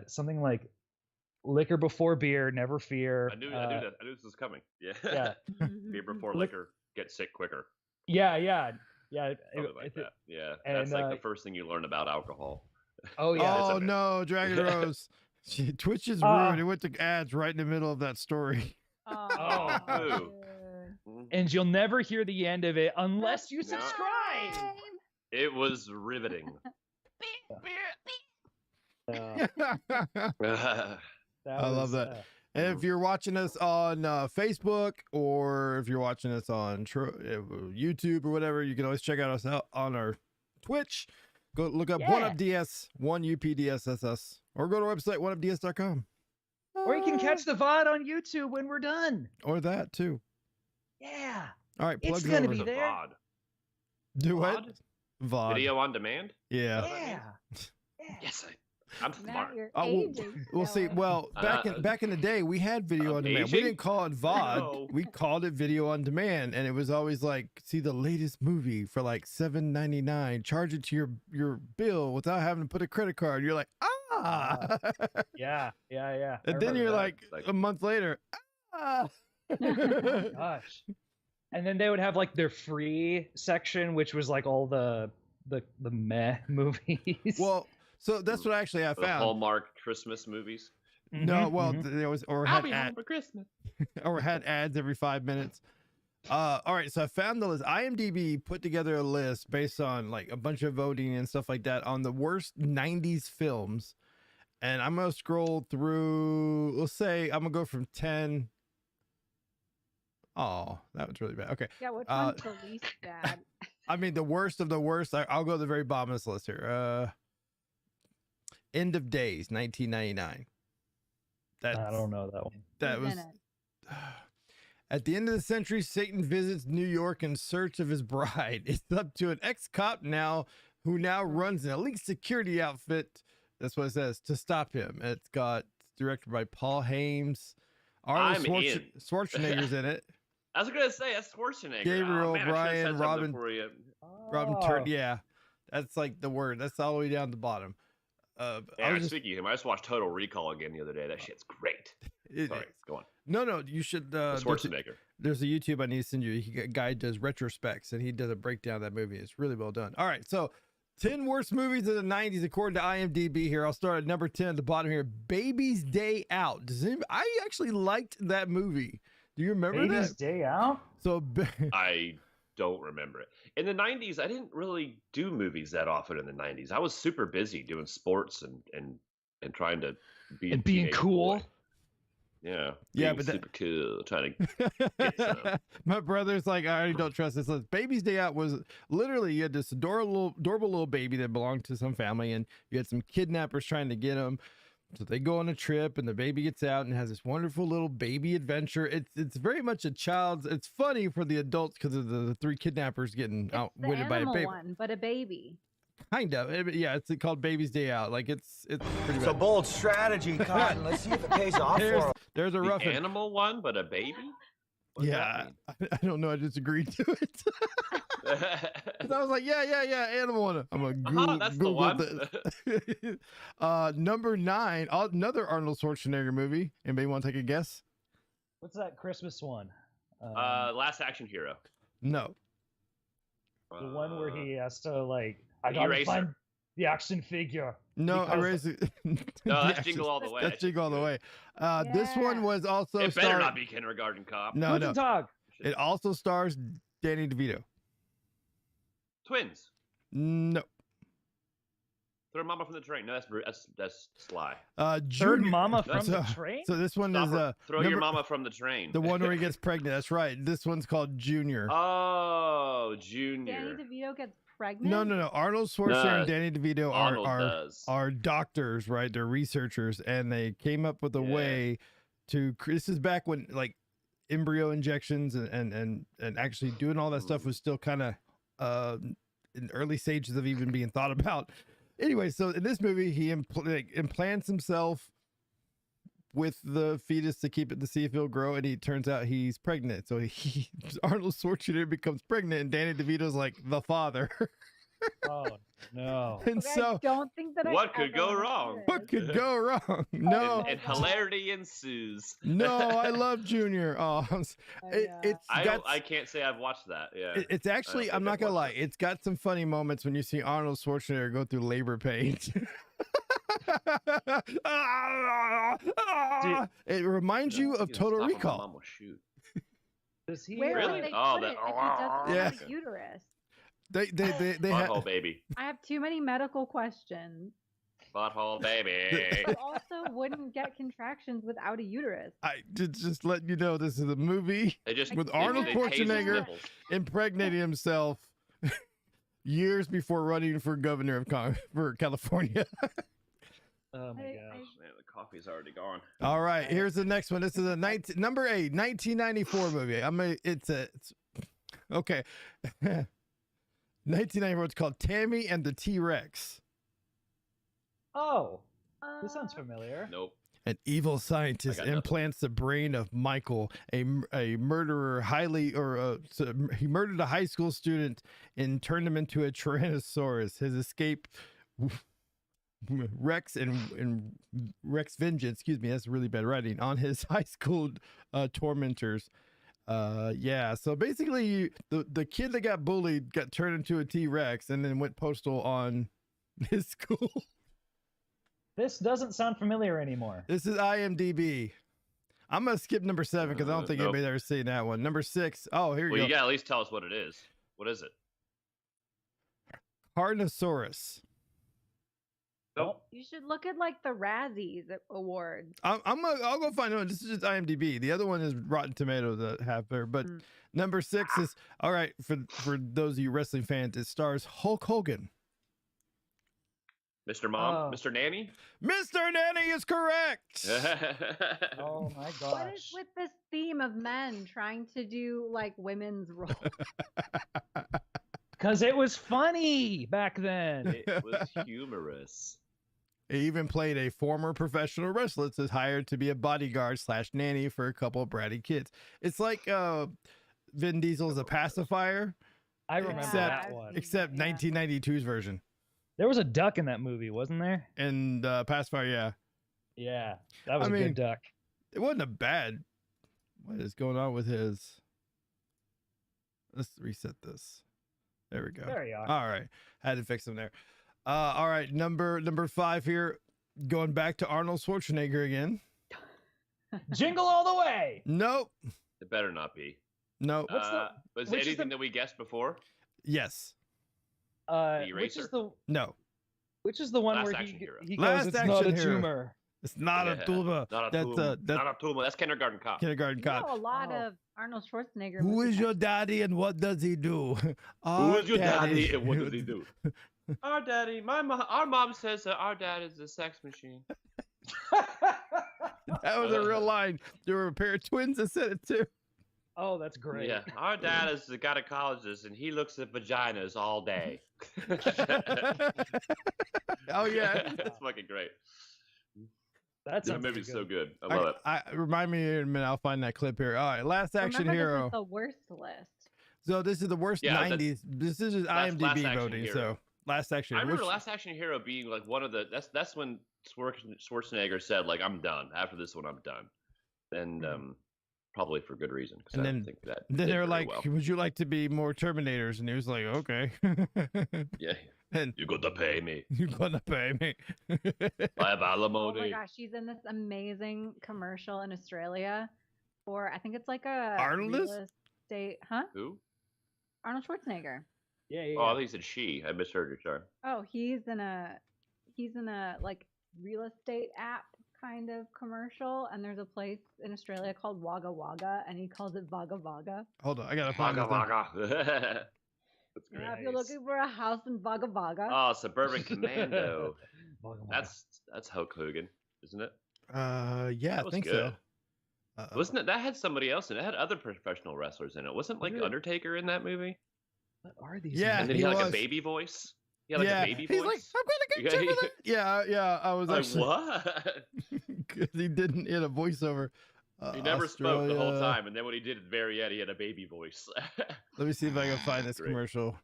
something like liquor before beer, never fear. I knew that. I knew this was coming. Yeah. Yeah. Beer before liquor, get sick quicker. Yeah. Something like that. Yeah. That's like the first thing you learn about alcohol. Oh yeah. Oh no, Dragon Rose. Twitch is ruined. It went to ads right in the middle of that story. Oh. Ooh. And you'll never hear the end of it unless you subscribe. It was riveting. I love that. And if you're watching us on Facebook, or if you're watching us on YouTube or whatever, you can always check out us out on our Twitch. Go look up 1UpDS, 1UPDSSS, or go to our website, 1UpDS.com. Or you can catch the VOD on YouTube when we're done. Or that too. Yeah. All right, It's plugs gonna over. be there. VOD. Do what? VOD. Video on demand? Yeah. Yeah. Yes, I'm Now smart. you're Well, aging. we'll see. Noah. Well, back in the day, we had video on demand. We aging? didn't call it VOD. No. We called it video on demand, and it was always like, see the latest movie for like $7.99. Charge it to your bill without having to put a credit card. You're like, ah. Yeah. And then you're like a month later, ah. Gosh. And then they would have like their free section, which was like all the meh movies. Well, so that's what actually I The found. Hallmark Christmas movies. No, well, there was or I'll had be home for Christmas. or had ads every 5 minutes. All right, so I found the list. IMDb put together a list based on like a bunch of voting and stuff like that on the worst 90s films. And I'm going to scroll through, let's say I'm going to go from 10. Oh, that was really bad. Okay. Yeah, which one's the least bad? I mean, the worst of the worst. I'll go to the very bottom of this list here. End of Days, 1999. I don't know that one. That was... At the end of the century, Satan visits New York in search of his bride. It's up to an ex-cop who now runs an elite security outfit. That's what it says, to stop him. It's directed by Paul Hames. Arnold Schwarzenegger's in it. I was gonna say that's Schwarzenegger. Gabriel, man, Bryan, Robin Oh. Yeah, that's like the word. That's all the way down the bottom. Speaking of him, I just watched Total Recall again the other day. That shit's great. Sorry, go on. No, you should. Schwarzenegger. There's a YouTube I need to send you. A guy does retrospects, and he does a breakdown of that movie. It's really well done. All right, so 10 worst movies of the 90s according to IMDb here. I'll start at number 10 at the bottom here. Baby's Day Out. I actually liked that movie. Do you remember Baby's that? Day Out. So I don't remember it. In the 90s, I didn't really do movies that often in the 90s. I was super busy doing sports and trying to be a And being teenage cool. boy. Yeah. Yeah, being but super cool, trying to get some. my brother's like, I already don't trust this. Baby's Day Out was literally, you had this adorable little baby that belonged to some family, and you had some kidnappers trying to get him. So they go on a trip, and the baby gets out and has this wonderful little baby adventure. It's very much a child's. It's funny for the adults because of the three kidnappers getting It's the outwitted by a animal baby. one, but a baby. Kind of, yeah. It's called Baby's Day Out. Like it's pretty It's a bad. bold strategy, Cotton. Let's see if it pays off There's, for him. there's a The rough. animal one, but a baby? What does Yeah, that I don't know. I just agreed to it. mean? 'Cause I was like, yeah, animal one. I'm gonna Google, that's the Google one. this. Number 9, another Arnold Schwarzenegger movie. Anybody want to take a guess? What's that Christmas one? Last Action Hero. No. The one where he has to like, The I gotta Eraser. find the action figure. No, Because- erase it. No, that's Yeah, Jingle All the Way. That's Jingle All the Way. This one Yeah. was also It better starring- not be Kindergarten Cop. No, no. Tog. It also stars Danny DeVito. Twins. No. Throw Mama from the Train. No, that's Sly. Third Junior. mama from so, the train. So this one Stop is her. Throw your number- mama from the train. the one where he gets pregnant. That's right. This one's called Junior. Oh, Junior. Danny DeVito gets pregnant. No. Arnold Schwarzenegger No, and Danny DeVito Arnold are does. doctors, right? They're researchers, and they came up with a Yeah. way to. This is back when like embryo injections and actually doing all that stuff was still kind of in early stages of even being thought about. Anyway, so in this movie, he implants himself with the fetus to keep it to see if it'll grow, and he turns out he's pregnant. So Arnold Schwarzenegger becomes pregnant, and Danny DeVito's like the father. Oh no. And Okay, so I don't think that What I could ever go understood wrong? it. what could go wrong? No, And hilarity ensues. no, I love Junior. Oh, yeah. it's got. I can't say I've watched that. Yeah. It's actually, think I'm not I've gonna lie, watched it. it's got some funny moments when you see Arnold Schwarzenegger go through labor pains. It reminds you of Total Stop him, Recall. Mom will shoot. Does he? Where Really? would they Oh, put that- it if he doesn't Yeah. have a uterus? They Butthole have. baby. I have too many medical questions, Butthole baby. but also wouldn't get contractions without a uterus. I just letting you know this is a movie They just With they- Arnold they tase his Schwarzenegger. nipples. impregnating himself years before running for governor of for California. Oh my I- gosh. Man, the coffee's already gone. All right, here's the next one. This is a number 8, 1994 movie. It's okay. 1994. It's called Tammy and the T-Rex. Oh, this sounds Uh, familiar. Nope. An evil scientist got nothing. implants the brain of Michael, a murderer, he murdered a high school student and turned him into a Tyrannosaurus. His escape, Rex vengeance. Excuse me, that's really bad writing on his high school tormentors. Yeah. So basically, the kid that got bullied got turned into a T-Rex and then went postal on his school. This doesn't sound familiar anymore. This is IMDb. I'm gonna skip number 7 because I don't think Nope. anybody's ever seen that one. Number 6. Oh, here Well, you you go. gotta at least tell us what it is. What is it? Carnosaurus. Nope. You should look at like the Razzies awards. I'll go find one. This is just IMDb. The other one is Rotten Tomatoes that have there. But Mm. number 6 is all right for those of you wrestling fans. It stars Hulk Hogan. Mr. Mom? Oh. Mr. Nanny? Mr. Nanny is correct. Oh my What is gosh. with this theme of men trying to do like women's roles? Because it was funny back then. It was humorous. He even played a former professional wrestler that's hired to be a bodyguard / nanny for a couple of bratty kids. It's like Vin Diesel's a pacifier, I remember Except- that one. except Yeah. 1992's version. There was a duck in that movie, wasn't there? And pacifier, yeah. Yeah, that was I a mean, good duck. It wasn't a bad. What is going on with his? Let's reset this. There we go. There you are. All right, had to fix them there. All right, number 5 here. Going back to Arnold Schwarzenegger again. Jingle all the way. Nope. The It better not be. No. Was which it is anything the- that we guessed before? Yes. Which Eraser? is the No. one Last where Action Hero. he Last goes, it's not a Action Hero. tumor. It's not a Yeah, tuba. Not a That's tumor. that's Not a tumor. That's Kindergarten Cop. kindergarten You cop. know a lot Oh. of Arnold Schwarzenegger. Who movie is your titles. daddy and what does he do? Who Our is your daddy and what does he do? Our daddy, our mom says that our dad is a sex machine. That was a real line. There were a pair of twins that said it too. Oh, that's great. Yeah, our dad is a gynecologist and he looks at vaginas all day. Oh yeah. That's fucking great. That's That movie's so good. I love it. Remind me in a minute. I'll find that clip here. All right, Last Action Remember, Hero. This is the worst list. So this is the worst Yeah, 90s. This is just that's Last IMDb Action voting. Hero. So Last Action. I Hero. remember Which- Last Action Hero being like one of the. That's when Schwarzenegger said like I'm done. After this one, I'm done, and probably for good reason. 'Cause And I then- don't think that. Then did they were very like, well. "Would you like to be more Terminators?" And he was like, "Okay." Yeah, And you got to pay me. you're gonna pay me. I have Oh my alimony. gosh, she's in this amazing commercial in Australia for I think it's like a Arnold is? real estate, huh? Who? Arnold Schwarzenegger. Yeah. Oh, I think he said she. I misheard you, sorry. Oh, he's in a like real estate app kind of commercial, and there's a place in Australia called Wagga Wagga, and he calls it Vaga Vaga. Hold on, I gotta find Vaga this. Vaga. That's great. Yeah, if you're looking for a house in Vaga Vaga. Oh, Suburban Commando. Wagga wagga. That's Hulk Hogan, isn't it? Yeah, That I was think good. so. Wasn't it? That had somebody else in it. It had other professional wrestlers in it. Wasn't like Really? Undertaker in that movie? What are these? Yeah, And then he he had like was. a baby voice. He had like yeah, a baby he's voice. like, "I'm gonna get you for that." Yeah. I was Like, actually what? because he didn't hit a voiceover. He never spoke the whole Australia. time, and then when he did at the very end, he had a baby voice. Let me see if I can find this Great. commercial.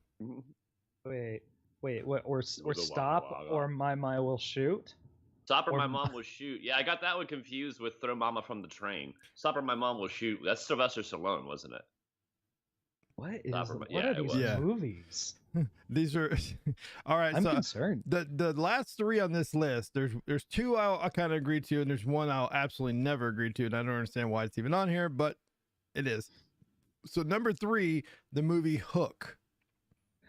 Wait. What? Or Wagga stop wagga. or my will shoot. Stop or Or- my mom will shoot. Yeah, I got that one confused with Throw Mama from the Train. Stop or my mom will shoot. That's Sylvester Stallone, wasn't it? What Stop or my- what yeah, are it these was. Yeah. movies? These are all right. I'm so concerned. the last three on this list, there's two I kind of agree to, and there's one I'll absolutely never agree to, and I don't understand why it's even on here, but it is. So number 3, the movie Hook.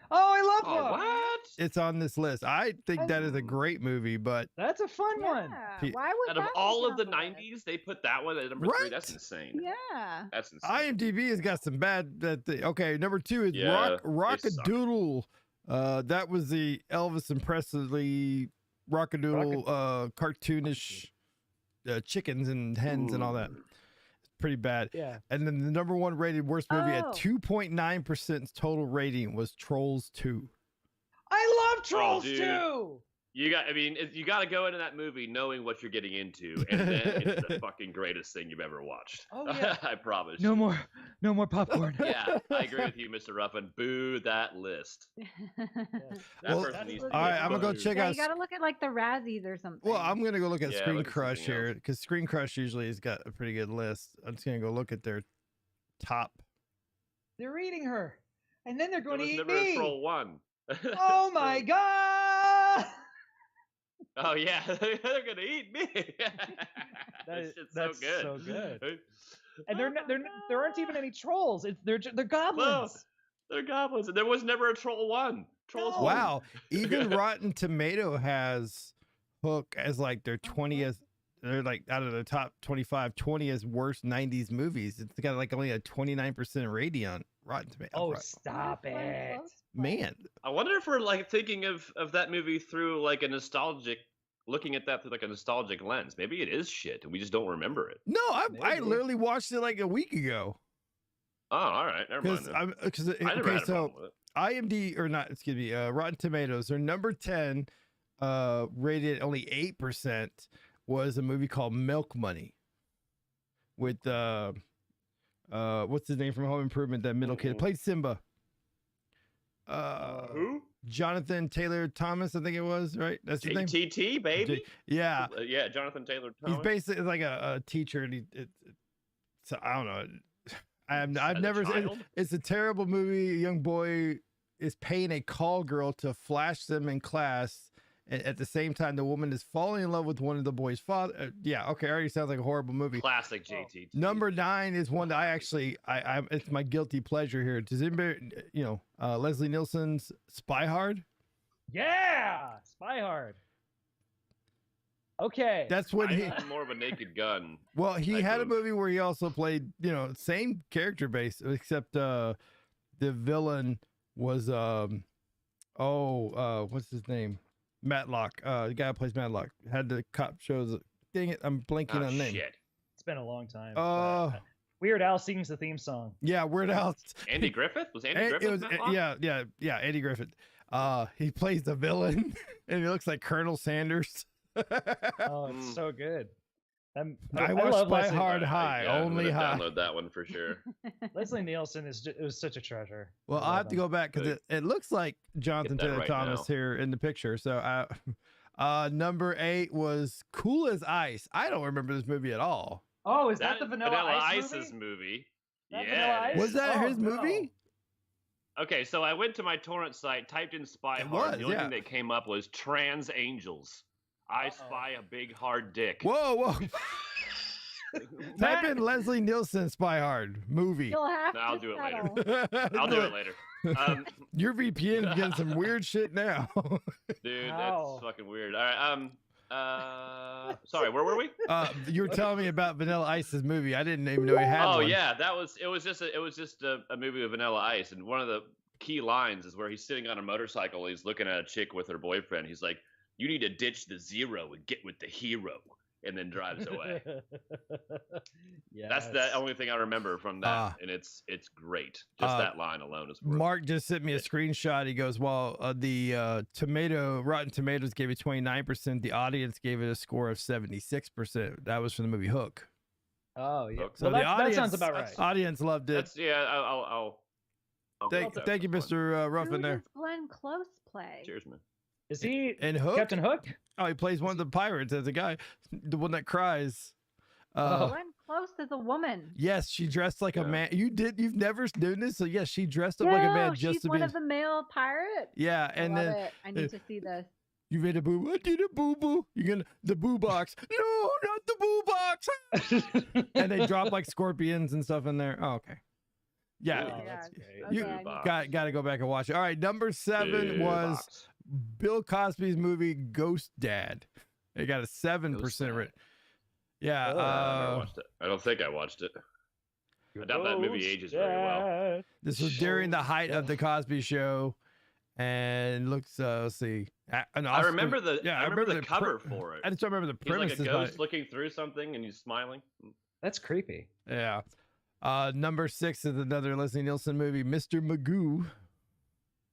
Oh, I love Oh, Hook. what? It's on this list. I think that is a great movie, but That's a fun one. Yeah, Pe- why would Out of that all be of the on list? 90s, they put that one at number 3. Right? That's insane. Yeah. That's insane. IMDb has got some bad. Okay, number 2 is Yeah, they suck. Rockadoodle. That was the Elvis and Presley Rockadoodle cartoonish chickens and hens and all that. Ooh. Pretty bad. Yeah. And then the number 1 rated worst movie at Oh. 2.9% total rating was Trolls 2. I love Trolls dude. too. You got to go into that movie knowing what you're getting into, and then it's the fucking greatest thing you've ever watched. Oh, yeah. I promise. No you. more popcorn. Yeah, I agree with you, Mr. Ruffin. Boo that list. That Well, person needs to all be right, I'm gonna go booed. check Yeah, out. you gotta look at like the Razzies or something. Well, I'm gonna go look at Yeah, Screen look at Crush something here else. because Screen Crush usually has got a pretty good list. I'm just gonna go look at their top. They're eating her. And then they're There going to was eat never a me. troll 1. Oh my god! Oh yeah, they're gonna eat me. That- shit's that's so good. so good. And Oh there aren't even any trolls. They're goblins. They're goblins. And there was never a troll 1. Trolls No. 1. Wow, even Rotten Tomato has Hook as like their 20th. They're like out of the top 25, 20th worst 90s movies. It's got like only a 29% rating on Rotten Tomato. Oh, Right. stop it. Man, I wonder if we're like thinking of that movie through like a nostalgic, looking at that through like a nostalgic lens. Maybe it is shit and we just don't remember it. no, I Maybe. literally watched it like a week ago Oh, all right, never mind. because then. I never okay, had a so problem with it. IMDb or not, excuse me, Rotten Tomatoes, their number 10, rated only 8%, was a movie called Milk Money with what's his name from Home Improvement? That middle kid played Simba. Who? Jonathan Taylor Thomas, I think it was, right? That's his name. JTT, baby. Yeah, Yeah, Jonathan Taylor he's Thomas. basically like a teacher, and so I don't know. I've As a never. child? It's a terrible movie. A young boy is paying a call girl to flash them in class and at the same time, the woman is falling in love with one of the boys' father. Yeah, okay, already sounds like a horrible movie. Classic JT. Number 9 is one that I actually, it's my guilty pleasure here. Does anybody, Leslie Nielsen's Spy Hard? Yeah, Spy Hard. Okay, That's when he. I'm more of a Naked Gun. Well, he type had a of- movie where he also played, same character base, except the villain was what's his name? Matlock. The guy who plays Matlock had the cop shows. Dang it, I'm blanking on the name. Shit. it's been a long time. Oh. Weird Al sings the theme song. Yeah, Weird Al. Andy Griffith? Was Andy Griffith? It was, Matlock? yeah, Andy Griffith. He plays the villain, and he looks like Colonel Sanders. Oh, it's so good. I watched love Spy Leslie, Hard High, I'm only gonna high. Download that one for sure. Leslie Nielsen it was such a treasure. Well, I I'll love have to him. go back because it looks like Jonathan Get that Taylor right Thomas now. here in the picture. So, number 8 was Cool as Ice. I don't remember this movie at all. Oh, is that the Vanilla Ice Ice's movie? That Yeah. Vanilla Ice? Was that Oh, his no. movie? Okay, so I went to my torrent site, typed in Spy It Hard. was, The only yeah. thing that came up was Trans Angels. I spy a big hard dick. Whoa. Type in Leslie Nielsen Spy Hard movie. You'll have No, I'll to do it later. settle. I'll do it later. Your VPN is getting some weird shit now. Dude, Wow. that's fucking weird. All right, sorry, where were we? You were telling me about Vanilla Ice's movie. I didn't even know he had Oh one. yeah, it was just a movie with Vanilla Ice, and one of the key lines is where he's sitting on a motorcycle, he's looking at a chick with her boyfriend. He's like, "You need to ditch the zero and get with the hero," and then drives away. That's the only thing I remember from that, and it's great. Just that line alone is worth. Mark just sent me a screenshot. He goes, "Well, the Rotten Tomatoes gave it 29%. The audience gave it a score of 76%. That was for the movie Hook. Oh yeah. So Well, the that audience, sounds about right. Audience loved it. That's I'll Thank you, Mr. Ruffin Who there. does Glenn Close play? Cheers, man. Is he And Hook? Captain Hook? Oh, he plays one of the pirates as a guy, the one that cries. Glenn Close is a woman. Yes, she dressed like a Yeah. man. You've never done this, so yes, she dressed up like a man just she's to one be. of the male pirates. Yeah, I and love then it. I need to see this. you made a boo. I did a boo boo. You're gonna the boo box. No, not the boo box. And they drop like scorpions and stuff in there. Oh, okay. Yeah, Oh, Yeah. that's great. Okay, you I need- got to go back and watch it. All right, number 7 Big was box. Bill Cosby's movie Ghost Dad. It got a 7% Dad. rate. Yeah. I never watched it. I don't think I watched it. I doubt that movie ages very well. This was during the height of the Cosby Show, and looks. Let's see. I remember the cover for it. I just don't remember the He's premise. like a ghost looking through something and he's smiling. That's creepy. Yeah. Number 6 is another Leslie Nielsen movie, Mr. Magoo.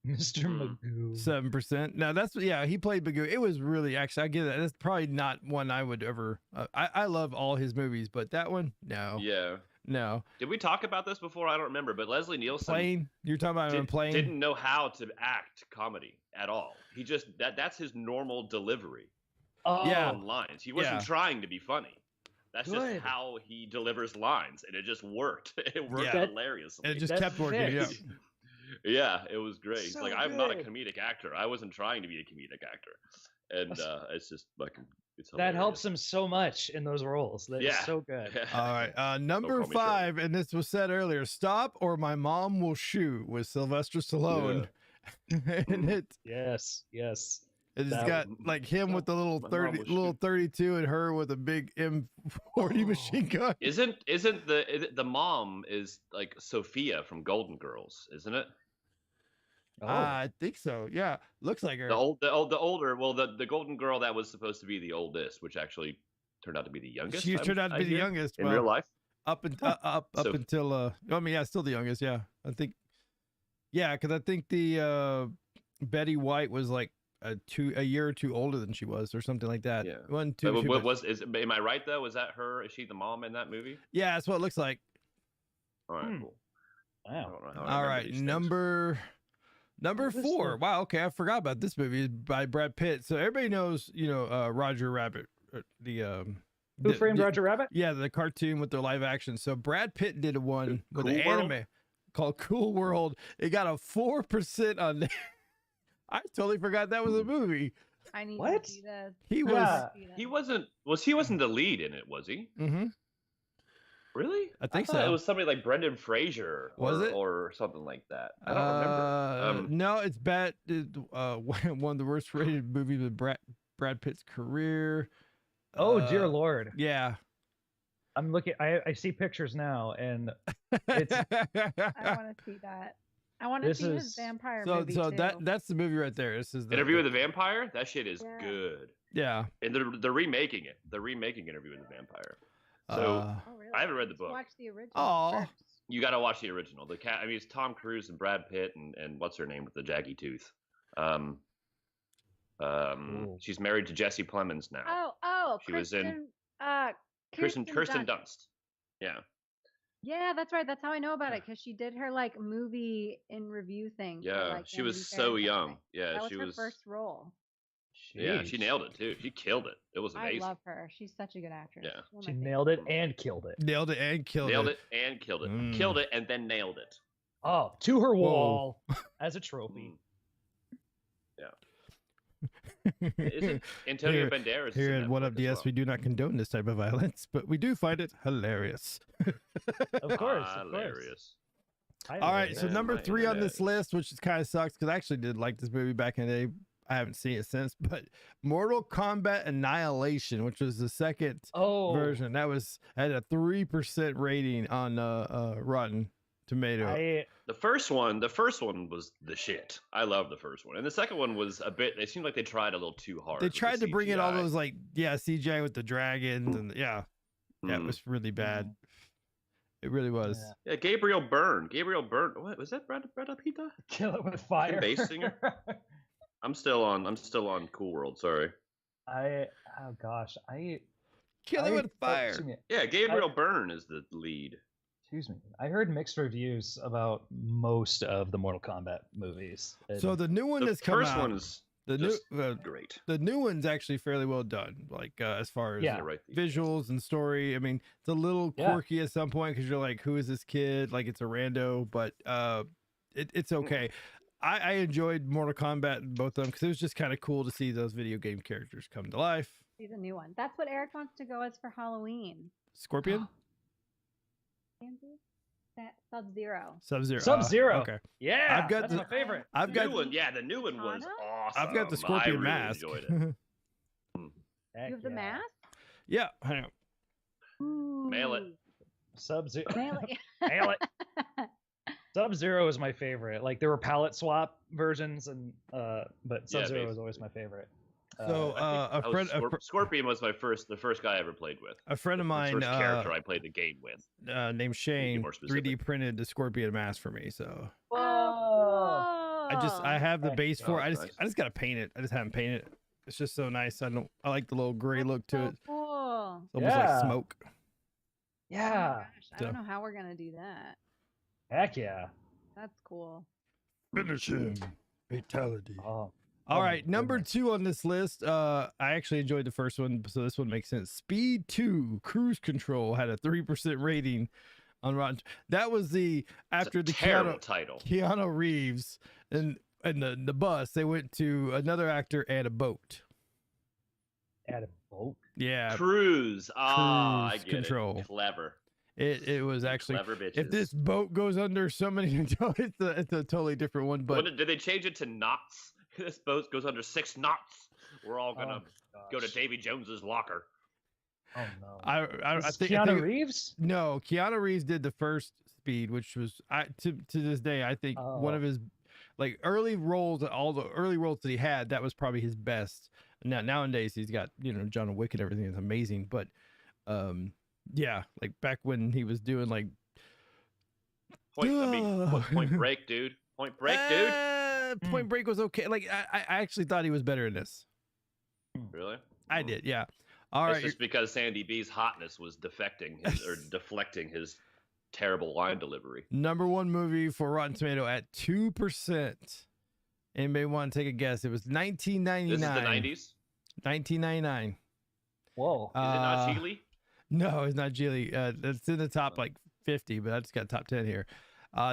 Mr. Magoo. 7%. Now that's he played Magoo. It was really actually I get it. That's probably not one I would ever. I love all his movies, but that one, no, Yeah. no. Did we talk about this before? I don't remember. But Leslie Nielsen Plane. You're talking about him on Plane. didn't know how to act comedy at all. He just that's his normal delivery. Oh, Yeah. On lines. He wasn't Yeah. trying to be funny. That's Good. just how he delivers lines, and it just worked. It worked Yeah. hilariously. And it just That kept working. Yeah. fits. Yeah, it was great. He's So like, I'm not a good. comedic actor. I wasn't trying to be a comedic actor, and it's just fucking. It's that helps hilarious. him so much in those roles. That's Yeah. so good. All right. Number call me 5, and this was said earlier. Stop or My Mom Will Shoot with Sylvester Stallone. And it Yes, yes. it's That got one. like him with the little My Mom 30, Will little Shoot. 32, and her with a big M40 machine gun. Isn't the mom is like Sophia from Golden Girls, isn't it? Oh, I think so. Yeah, looks like her. The older, well, the Golden Girl that was supposed to be the oldest, which actually turned out to be the youngest. She turned out to be the hear, youngest. in well, real life. up and up So- until I mean, yeah, still the youngest. Yeah, I think. Yeah, because I think the Betty White was like a year or two older than she was, or something like that. Yeah. One, two. But two, what but- am I right though? Was that her? Is she the mom in that movie? Yeah, that's what it looks like. All right, Hmm. cool. I wow. don't know how I All remember right, these things. number What was 4. the- Wow, okay, I forgot about this movie. It's by Brad Pitt. So everybody knows, Roger Rabbit, Who Framed Roger Rabbit? Yeah, the cartoon with the live action. So Brad Pitt did one with an Cool World? anime called Cool World. It got a 4% on there. I totally forgot that was a movie. I need What? to see this. He was. Yeah. He wasn't the lead in it, was he? Mm-hmm. Really? I think thought so. It was somebody like Brendan Fraser Was it? or something like that. I don't remember. No, it's bad. One of the worst rated movies of Brad Pitt's career. Oh dear Lord. Yeah. I'm looking. I see pictures now, and it's I want to see that. I want to This see his is- vampire so movie too. that's the movie right there. This is the Interview with the Vampire? That shit is Yeah. good. Yeah. And they're remaking it. They're remaking Interview with the Vampire. So Oh, really? I haven't read the Let's book. Watch the original. Aw. first. You got to watch the original. I mean, it's Tom Cruise and Brad Pitt and what's her name with the jaggy tooth. Ooh. She's married to Jesse Plemons now. Oh, She was in- Kirsten Kirsten Dunst. Dunst. Yeah. Yeah, that's right. That's how I know about it because she did her like movie in review thing. for, Yeah. like, She was Vanity Fair so or something. young. Yeah. That was she her was. first role. Yeah, she Jeez. nailed it too. She killed it. It was amazing. I love her. She's such a good actress. Yeah. One of She my nailed it and killed it. Nailed it and killed Nailed it. it and killed it. Mm. Killed it and then nailed it. Oh, to her Whoa. wall as a trophy. Isn't Antonio Here- Banderas? is Here in at that What book Up as DS, well. we do not condone this type of violence, but we do find it hilarious. Of course. Hilarious. All right, so Man, number my 3 on this internet. list, which is kind of sucks because I actually did like this movie back in the day. I haven't seen it since, but Mortal Kombat Annihilation, which was the second Oh, version, that had a 3% rating on Rotten Tomato. The first one was the shit. I love the first one, and the second one was a bit. It seemed like they tried a little too hard. They with the tried to bring in all CGI. those CGI with the dragons and yeah, it Mhm. was really bad. It really was. Yeah. Yeah, Gabriel Byrne. What was that? Brad Pitt? kill it with fire. bass singer? I'm still on Cool World. Sorry. Oh gosh, Kill it with fire. Excuse me. Yeah, Gabriel Byrne is the lead. Excuse me. I heard mixed reviews about most of the Mortal Kombat movies. So the new one The that's come first out, one is the new just great. the new one's actually fairly well done. Like as far as Yeah. Right. visuals and story. I mean, it's a little Yeah. quirky at some point because you're like, who is this kid? Like it's a rando, but it's okay. I enjoyed Mortal Kombat, both of them, because it was just kind of cool to see those video game characters come to life. See the new one. That's what Eric wants to go as for Halloween. Scorpion, Andy? That Sub-Zero. Sub-Zero. Sub-Zero. Okay, Yeah, I've got that's the- my favorite. I've The got new one, yeah, the new one was Anna? awesome. I've got the I Scorpion really mask. enjoyed it. Heck You have the yeah. mask? Yeah, I know. Mail it. Ooh. Sub-Zero. Mail it. Nail it. Sub-Zero is my favorite. Like there were palette swap versions, and but Sub-Zero was always my favorite. So Scorpion was the first guy I ever played with. a friend of The mine first character I played the game with. named Shane more 3D specific. printed the Scorpion mask for me. So Oh, I have the Heck base for it. yeah. I just gotta paint it. I just haven't painted it. It's just so nice. I like the little gray look to it. Cool. It's almost like Yeah. smoke. Oh my Yeah. gosh, I don't know how we're gonna do that. Heck yeah. That's cool. Finish him. Fatality. Oh. All Oh my right, number goodness. 2 on this list. I actually enjoyed the first one, so this one makes sense. Speed 2 Cruise Control had a 3% rating on Rotten. That was after It's the a terrible title. Keanu Reeves and the bus. They went to another actor and a boat. At a boat. Yeah, Cruise. Ah, I Cruise get Control. it. Clever. it was actually. Clever bitches. If this boat goes under so many, it's a totally different one. But Did they change it to knots? This boat goes under 6 knots. We're all gonna go to gosh. Davy Jones's locker. Oh no. I Is think Keanu Reeves? No, Keanu Reeves did the first Speed, which was to this day I think one of his like early roles. All the early roles that he had, that was probably his best. Now nowadays he's got John Wick and everything is amazing, but yeah, like back when he was doing like Point Break, dude. Point Break, dude. Point Break was okay. Like I actually thought he was better in this. Really? I did, yeah. All It's right, just because Sandy B's hotness was deflecting his terrible line delivery. number 1 movie for Rotten Tomato at 2%. Anybody want to take a guess? It was 1999. This is the 90s. 1999. Whoa. Is it not Geely? No, it's not Geely. It's in the top like 50, but I just got top 10 here.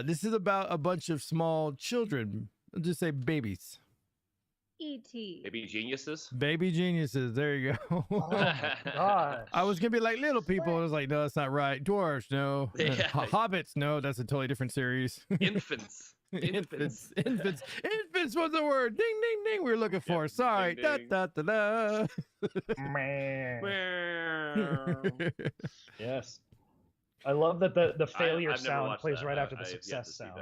This is about a bunch of small children. I'll just say babies. E.T. Maybe Geniuses. Baby Geniuses. There you go. Oh my gosh. I was gonna be like little people. I was like, no, that's not right. Dwarves, no. Yeah. Hobbits, no. That's a totally different series. Infants. Infants. Infants was the word. Ding, ding, ding. We were looking for. Yep. Sorry. Ding, Da, ding. da, da, da. Yes. I love that the failure I've never sound watched plays that. right after I the have yet to success see sound.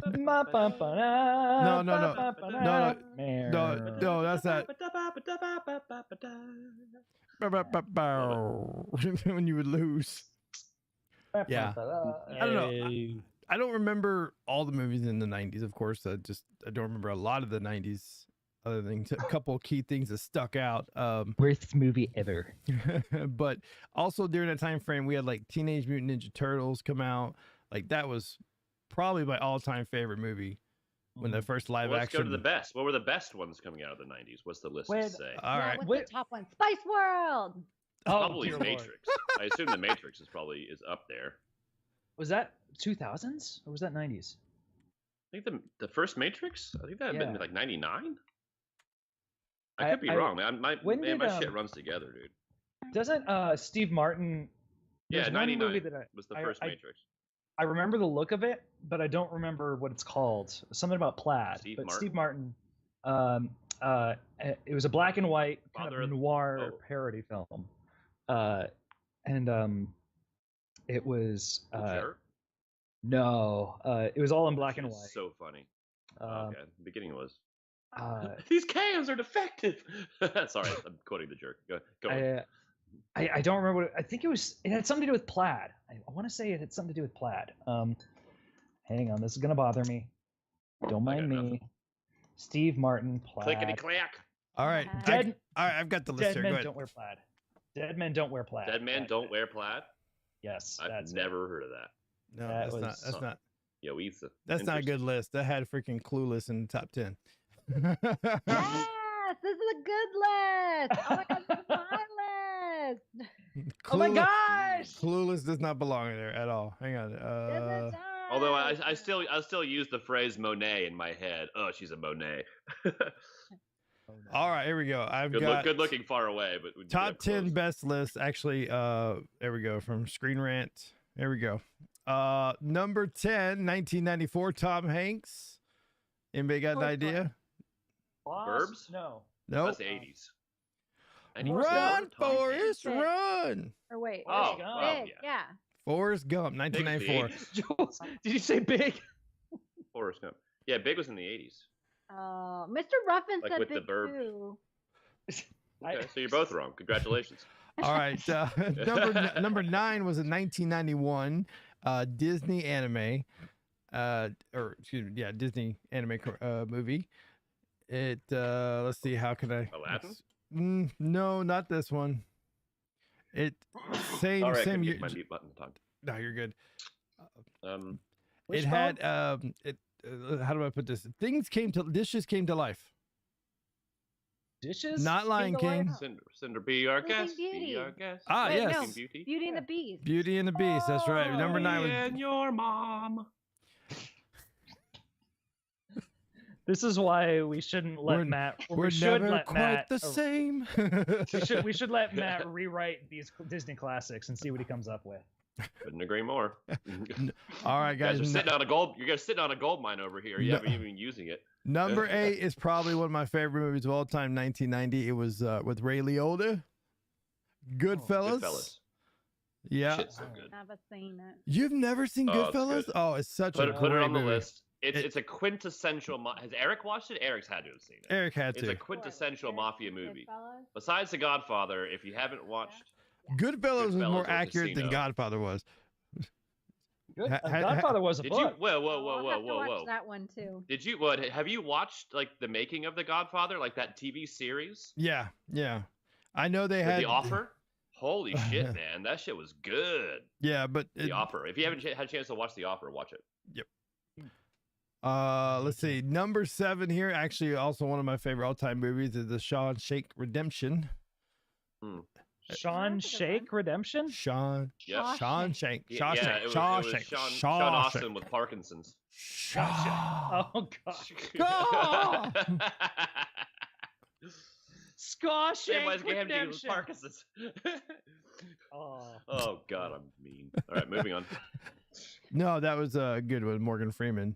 No, no, no. No, no, that's not. When you would lose. Yeah. I don't know. I don't remember all the movies in the 90s, of course. I don't remember a lot of the 90s, other than a couple of key things that stuck out. Worst movie ever. But also during that time frame, we had like Teenage Mutant Ninja Turtles come out. Like that was probably my all-time favorite movie when the first live Let's action. go to the best. What were the best ones coming out of the 90s? What's the list say? All Yeah, right. what's the top one? Spice World. Probably dear Lord. Matrix. I assume the Matrix is up there. Was that 2000s or was that 90s? I think the first Matrix. I think that had been Yeah. like 99. I could be wrong, man. My shit runs together, dude. Doesn't Steve Martin? Yeah, there's one 99 movie that was the first Matrix. I remember the look of it, but I don't remember what it's called. Something about plaid. Steve Martin. It was a black and white kind of noir parody film, and it was no, it was all in black and white. So funny. Okay, the beginning was. These cans are defective. Sorry, I'm quoting the jerk. Go on. I don't remember what I think it was. It had something to do with plaid. I want to say it had something to do with plaid. Hang on, this is gonna bother me. Don't mind me. Nothing. Steve Martin, plaid. Clickety clack. All right. All right, I've got the list Dead here. men Go ahead. don't wear plaid. Dead men don't wear plaid. Dead men don't wear plaid. Yes, I've never heard of that. No, That that's not. Yo, Ethan. That's not a good list. That had freaking Clueless in the top 10. Yes, this is a good list. Oh my god, this is my list. Oh my gosh! Clueless does not belong there at all. Hang on. Although I still use the phrase Monet in my head. Oh, she's a Monet. All right, here we go. I've got good looking far away, but we top 10 best list. Actually, there we go from Screen Rant. There we go. Number 10, 1994, Tom Hanks. Anybody got an idea? Burbs? No. Nope. That's the 80s. Run, Forrest, run. Or wait. Oh, Big, wow, yeah. Forrest Gump, 1994. Did you say Big? Forrest Gump. Yeah, Big was in the 80s. Mr. Ruffin Like said with the Big Burb. too. Okay, so you're both wrong. Congratulations. All right. Number 9 was a 1991 Disney anime, or excuse me, yeah, Disney anime movie. It let's see, how can I? Aladdin? No, not this one. It same All right, same I year. get my mute button time. No, you're good. Which it had how do I put this? Dishes came to life. Dishes? Not Lion King. Cinder, be our guest. Beauty. Be our guest. Ah, Wait, yes. no, Beauty. Beauty and the Beast. Beauty and the Beast. That's right. Number 9 was. And your mom. This is why we shouldn't let Matt. We're we should never let quite Matt, the same. we should let Matt rewrite these Disney classics and see what he comes up with. Couldn't agree more. All right, guys. You guys are sitting on a gold mine over here. You haven't even been using it. Number 8 is probably one of my favorite movies of all time. 1990. It was with Ray Liotta. Goodfellas. Goodfellas. Yeah. Shit's so good. Never seen it. You've never seen Oh, it's Goodfellas? good. Oh, it's such Put a it great on the movie. list. It's a quintessential. Has Eric watched it? Eric's had to have seen it. Eric had It's to. a quintessential mafia movie. Goodfellas? Besides The Godfather, if you haven't watched, Goodfellas was Goodfellas more or accurate than Casino. Godfather was. Good. Ha- ha- Godfather was a did book. you? Whoa, I'll have to watch that one too. Did you? Have you watched like the making of The Godfather, like that TV series? Yeah. I know they With had The Offer. Holy shit, man, that shit was good. Yeah, but The Offer. If you haven't had a chance to watch The Offer, watch it. Yep. Let's see. Number 7 here, actually also one of my favorite all-time movies is the Shawshank Redemption. Sean Shake Redemption. Sean. Yeah. Sean Shank. Yeah, Shawshank. it was Shawshank. Sean Austin with Parkinson's. Oh gosh. God. Skawshank Everybody's gonna have to do with Redemption. Parkinson's. Oh. Oh God, I'm mean. All right, moving on. No, that was a good one. Morgan Freeman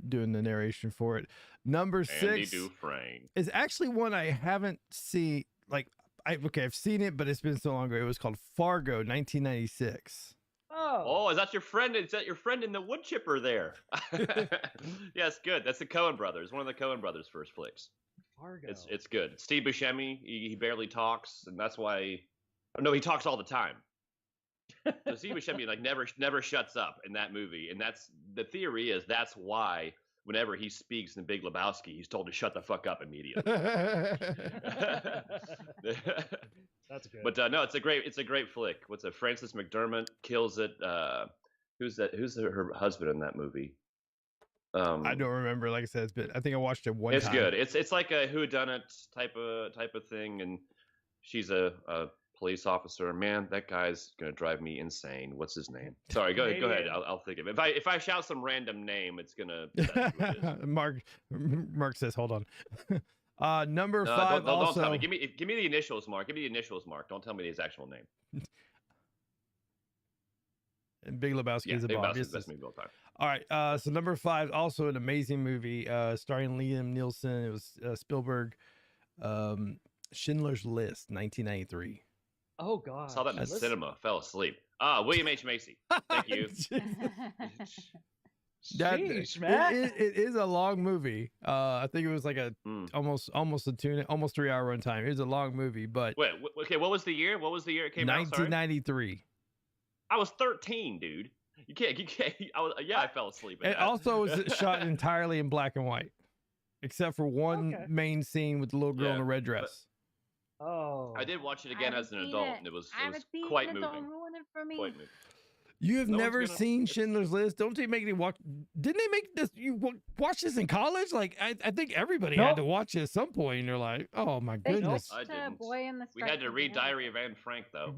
doing the narration for it. Number Andy 6 Dufresne. is actually one I haven't seen. Like, I've seen it, but it's been so long ago. It was called Fargo, 1996. Oh, is that your friend? Is that your friend in the wood chipper there? Yes, good. That's the Coen brothers. One of the Coen brothers' first flicks. Fargo. It's good. Steve Buscemi. He barely talks, and that's why. No, he talks all the time. So Steve Buscemi like never shuts up in that movie, and that's the theory is that's why whenever he speaks in Big Lebowski, he's told to shut the fuck up immediately. That's good. But no, it's a great flick. What's it? Frances McDermott kills it. Who's her husband in that movie? I don't remember. Like I said, I think I watched it one It's time. good. It's like a whodunit type of thing, and she's a police officer. Man, that guy's gonna drive me insane. What's his name? Sorry, go ahead. I'll think of it. If I shout some random name, it's gonna. That's who it is. Mark says, "Hold on." Number No, 5. don't also, tell me. Give me the initials, Mark. Give me the initials, Mark. Don't tell me his actual name. and Big Lebowski Yeah, is a Big Bob. Lebowski's the best movie of all time. All right. So number 5, also an amazing movie, starring Liam Neeson. It was Spielberg. Schindler's List, 1993. Oh God. Saw that in the cinema. Fell asleep. William H. Macy. Thank you. Sheesh, Matt. It is a long movie. I think it was like a almost 3-hour run time. It was a long movie, but Wait, okay. What was the year? What was the year it came out? Sorry? 1993. I was 13, dude. You can't. I fell asleep. It also was shot entirely in black and white, except for one main scene with the little girl in a red dress. Oh. I did watch it again as an adult, and it was quite moving. Don't ruin it for me. Quite moving. You have No one's never gonna- seen Schindler's List? Don't they make you watch? Didn't they make this? You watch this in college? Like I think everybody had to watch it at some point. And you're like, oh my They goodness. I didn't. Boy in the We had to Striped read Pajamas. Diary of Anne Frank though.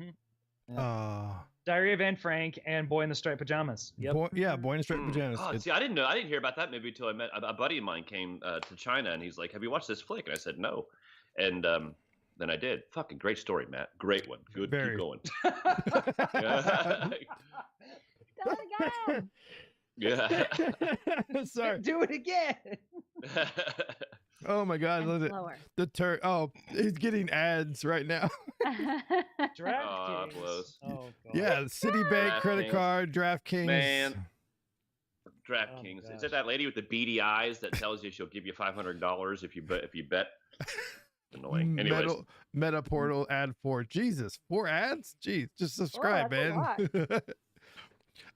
Diary of Anne Frank and Boy in the Striped Pajamas. Yep. Boy in Striped Pajamas. God, see, I didn't hear about that movie until I met a buddy of mine came to China, and he's like, "Have you watched this flick?" And I said, "No," and then I did. Fucking great story, Matt. Great one. Good. Very. Keep going. Do it again. Yeah. Sorry. Do it again. Oh my God. And Look at slower. the turn. Oh, he's getting ads right now. DraftKings. blows. Oh God. Yeah, Citibank credit DraftKings. card, DraftKings. Man. DraftKings. Oh, Is it that lady with the beady eyes that tells you she'll give you $500 if you bet? Annoying. Anyways, Meta Portal ad 4. Jesus, 4 ads? Jeez, just subscribe, that's a man.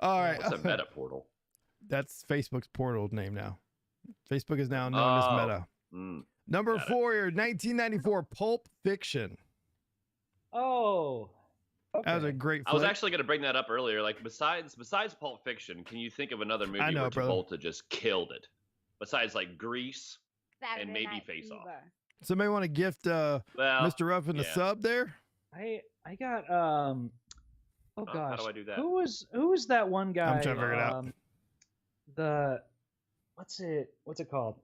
All right. what's a meta portal? That's Facebook's portal name now. Facebook is now known as Meta. Number Got it. 4 here, 1994, Pulp Fiction. Oh. That was a Okay. great I was flick. actually going to bring that up earlier. Like besides Pulp Fiction, can you think of another movie know, where brother. Travolta just killed it? Besides like Grease Saturday and maybe Night Face Off. Fever. Somebody want to gift Well, Mr. Ruff in the yeah. sub there? I got oh how gosh. do I do that? Who was that one guy? I'm trying to figure it out. The what's it called?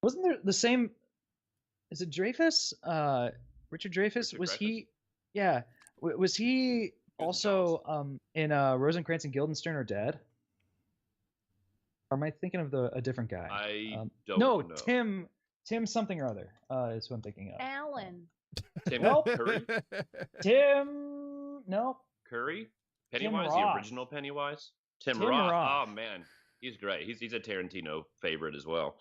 Wasn't there the same? Is it Dreyfus? Richard Dreyfus? Richard Was Dreyfuss? he? Yeah. Was he also in Rosencrantz and Guildenstern Are Dead? Or am I thinking of a different guy? I don't no, know. Tim something or other is who I'm thinking of. Alan. Tim Nope. Curry? Tim, no. Curry? Tim Pennywise? The Roth. original Pennywise? Tim Roth. Roth. Oh man, he's great. He's a Tarantino favorite as well.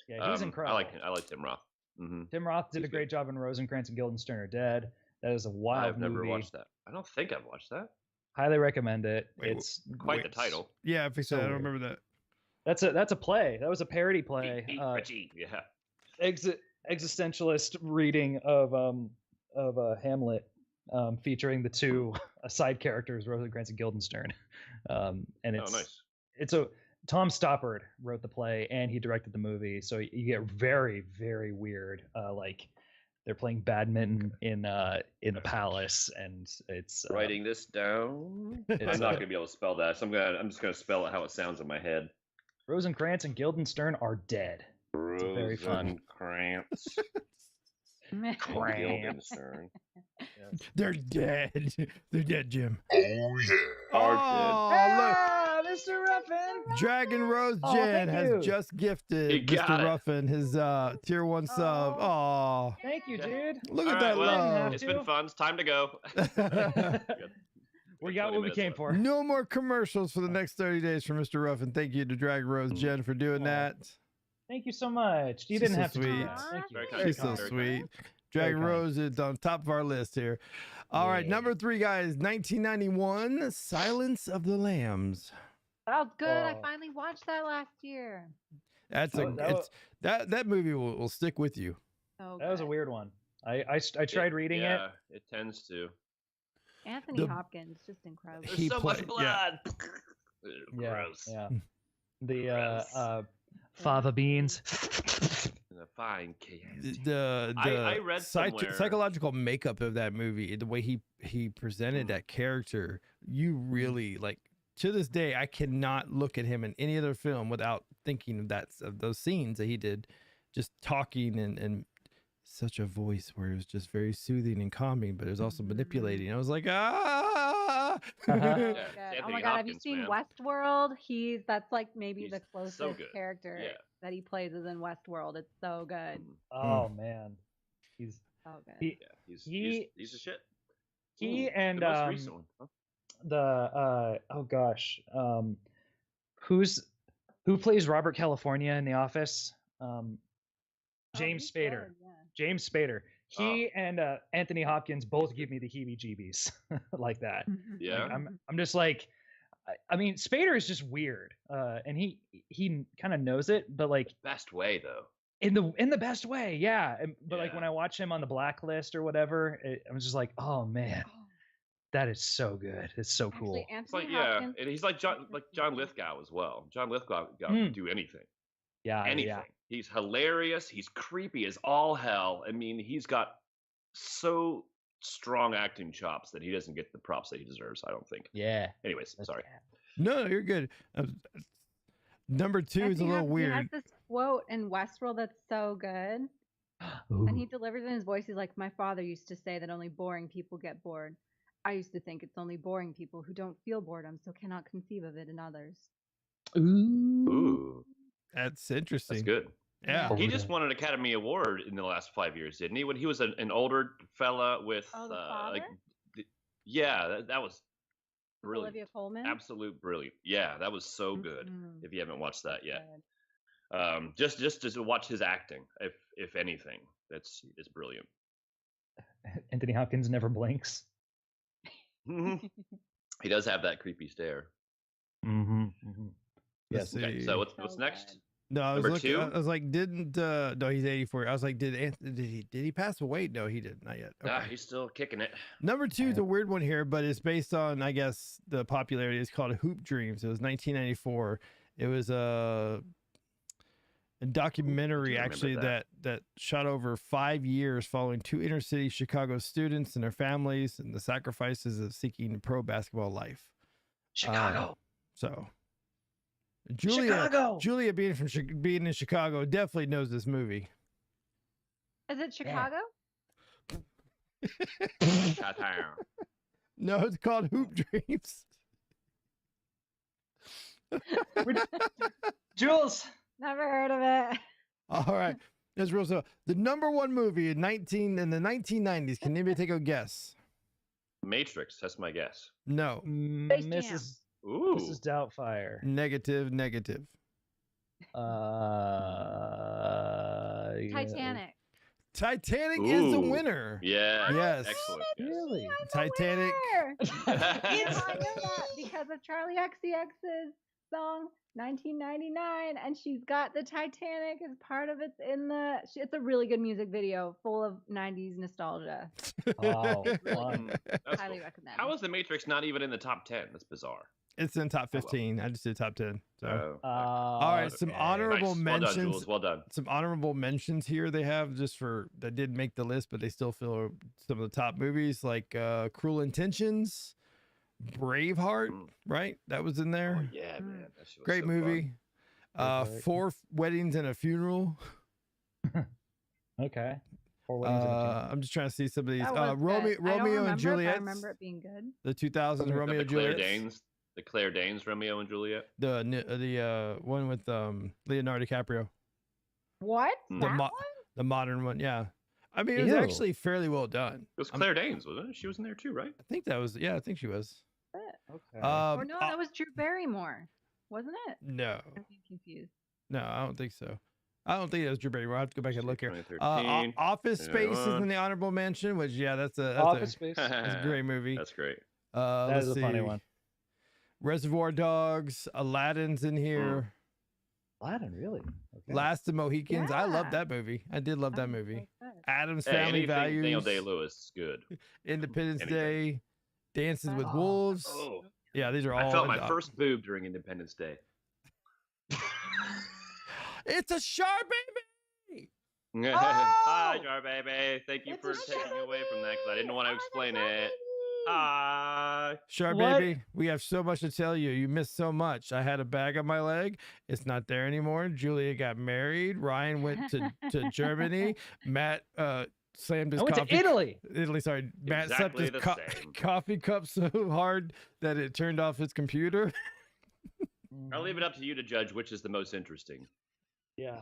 Yeah, he's incredible. I like Tim Roth. Mm-hmm. Tim Roth did He's a great job in Rosencrantz and Guildenstern Are Dead. That is a wild I've never movie. watched that. I don't think I've watched that. Highly recommend it. Wait, It's Quite the title. Yeah, if he said, So I don't weird. remember that. that's a play. That was a parody play. Beat Richie. Yeah. Existentialist reading of Hamlet, featuring the two side characters, Rosencrantz and Guildenstern. And it's nice. Tom Stoppard wrote the play and he directed the movie, so you get very, very weird. Like they're playing badminton in the palace, and it's Writing this down. I'm not gonna be able to spell that, so I'm just gonna spell it how it sounds in my head. Rosencrantz and Guildenstern are dead. It's very funny. Rosencrantz. Cramp. Guildenstern. They're dead. They're dead, Jim. Are Ah, Mr. Ruffin. Dragon Rose Oh, Jen thank has you. just gifted He got Mr. it. Ruffin his tier 1 sub. Oh, Thank you, dude. look All at right, that well, love. it's been fun. It's time to go. We got what we came for. No more commercials for the next 30 days for Mr. Ruffin. Thank you to Dragon Rose Jen for doing that. Thank you so much. You She's didn't so have to do sweet. that. Thank you. Very kind. She's so Very sweet. kind. Dragon kind. Rose is on top of our list here. All right, Yeah. number 3, guys, 1991, Silence of the Lambs. That was good. I Oh. finally watched that last year. That's Oh, that movie will stick with you. So That was a good. weird one. I tried reading it. Yeah, it tends to. Anthony The- Hopkins, just incredible. There's He so played- much blood. Yeah, Gross. yeah. The Gross. fava beans. The fine candy. The I read somewhere- psychological makeup of that movie, the way he presented that character, you really like. To this day, I cannot look at him in any other film without thinking of those scenes that he did, just talking and such a voice where it was just very soothing and calming, but it was also manipulating. I was like, ah. So Yeah, good. it's Oh Anthony my god, have you Hopkins, seen man. Westworld? That's like maybe He's the so closest good. character Yeah. that he plays is in Westworld. It's so good. Oh man, he's So good. Yeah, he's a shit. he Ooh, and the most recent one. Huh? the oh gosh, who plays Robert California in The Office? James he's Spader. good, yeah. James Spader. He and Anthony Hopkins both give me the heebie-jeebies like that. Yeah. Like, I'm just like, I mean, Spader is just weird, and he kind of knows it, but like Best way though. in the best way, yeah. But like when Yeah. I watch him on the Blacklist or whatever, I'm just like, oh man, that is so good. It's so cool. Actually, It's Anthony like Hopkins. and he's like John Lithgow as well. John Lithgow can Mm. do anything. Yeah, Anything. yeah. He's hilarious. He's creepy as all hell. I mean, he's got so strong acting chops that he doesn't get the props that he deserves, I don't think. Yeah. Anyways, sorry. No, you're good. Number 2 is a Anthony little Hopkins weird. has this quote in Westworld that's so good. And he delivers in his voice. He's like, my father used to say that only boring people get bored. I used to think it's only boring people who don't feel boredom, so cannot conceive of it in others. Ooh, That's interesting. that's good. Yeah. He just won an Academy Award in the last 5 years, didn't he? When he was an older fella with, Oh, the like, father? yeah, that was brilliant. Olivia Colman. Absolute brilliant. Yeah, that was so good. Mhm. If you haven't watched that yet, Good. just to watch his acting, if anything, it's brilliant. Anthony Hopkins never blinks. He does have that creepy stare. Mm-hmm. Let's Okay, see. so what's So next? good. No, I was Number looking. 2? I was like, didn't no, he's 84. I was like, did he pass away? No, he did not yet. Ah, Okay. he's still kicking it. Number 2 is a weird one here, but it's based on, I guess, the popularity. It's called Hoop Dreams. It was 1994. It was a documentary remember actually that. that shot over 5 years following 2 inner city Chicago students and their families and the sacrifices of seeking a pro basketball life. Chicago. So Chicago! Julia being in Chicago definitely knows this movie. Is it Chicago? Chi-town. No, it's called Hoop Dreams. Jules. Never heard of it. All right. That's real. So the number 1 movie in the 1990s. Can anybody take a guess? Matrix. That's my guess. No. Space Jam. Ooh. Mrs. Doubtfire. Negative. Titanic. Titanic is the Ooh. winner. Yeah. Yes. Excellent. Yes. Really? Titanic. Where? I know that because of Charlie XCX's song, 1999, and she's got the Titanic as part of it. It's a really good music video, full of 90s nostalgia. Wow, Really fun. That's Highly cool. recommend. How is The Matrix not even in the top 10? That's bizarre. It's in top 15. I just did top 10. So. Oh, All right, some okay. honorable nice. Well done, mentions. Jules. Well done. Some honorable mentions here they have just for that didn't make the list, but they still feel some of the top movies like Cruel Intentions, Braveheart, right? That was in there. Oh, yeah, man. That shit was Great so movie. Braveheart. 4 Weddings and a Funeral. Okay. 4 weddings and a funeral. I'm just trying to see some of these. That was Romeo good. I don't and remember, Juliet. but I remember it being good. The 2000s fun. Romeo The and Claire Juliet. Danes. The Claire Danes, Romeo and Juliet. The one with Leonardo DiCaprio. What? Mm. That one? The modern one, yeah. I mean, it was Ew. actually fairly well done. It was Claire Danes, wasn't it? She was in there too, right? I think that was, yeah, I think she was. Okay. Or no, that was Drew Barrymore, wasn't it? No, I'm getting confused. no, I don't think so. I don't think that was Drew Barrymore. I have to go back and look here. 2013. Office Space is 21. in the honorable mention, which that's Office Space. that's a great movie. That's great. That Let's is a funny see. one. Reservoir Dogs, Aladdin's in here. Aladdin, really? Okay. Last of Mohicans. I love Yeah. that movie. I did love that Oh, movie. so good. Adam's Hey, Family anything Values. Daniel Day-Lewis is good. Independence anything. Day. Dances with Oh. Wolves. Oh, Yeah, these are all. I felt my in the- first boob during Independence Day. It's a shark, baby. Hi, Jar Baby. Thank you It's for a taking shark away from that because I didn't want to baby. explain Oh, it. baby. Hi. Shark What? baby, we have so much to tell you. You missed so much. I had a bag on my leg. It's not there anymore. Julia got married. Ryan went to Germany. Matt slammed his I went coffee. to Italy. Italy, sorry. Matt slapped Exactly his the same. coffee cup so hard that it turned off his computer. I'll leave it up to you to judge which is the most interesting. Yeah.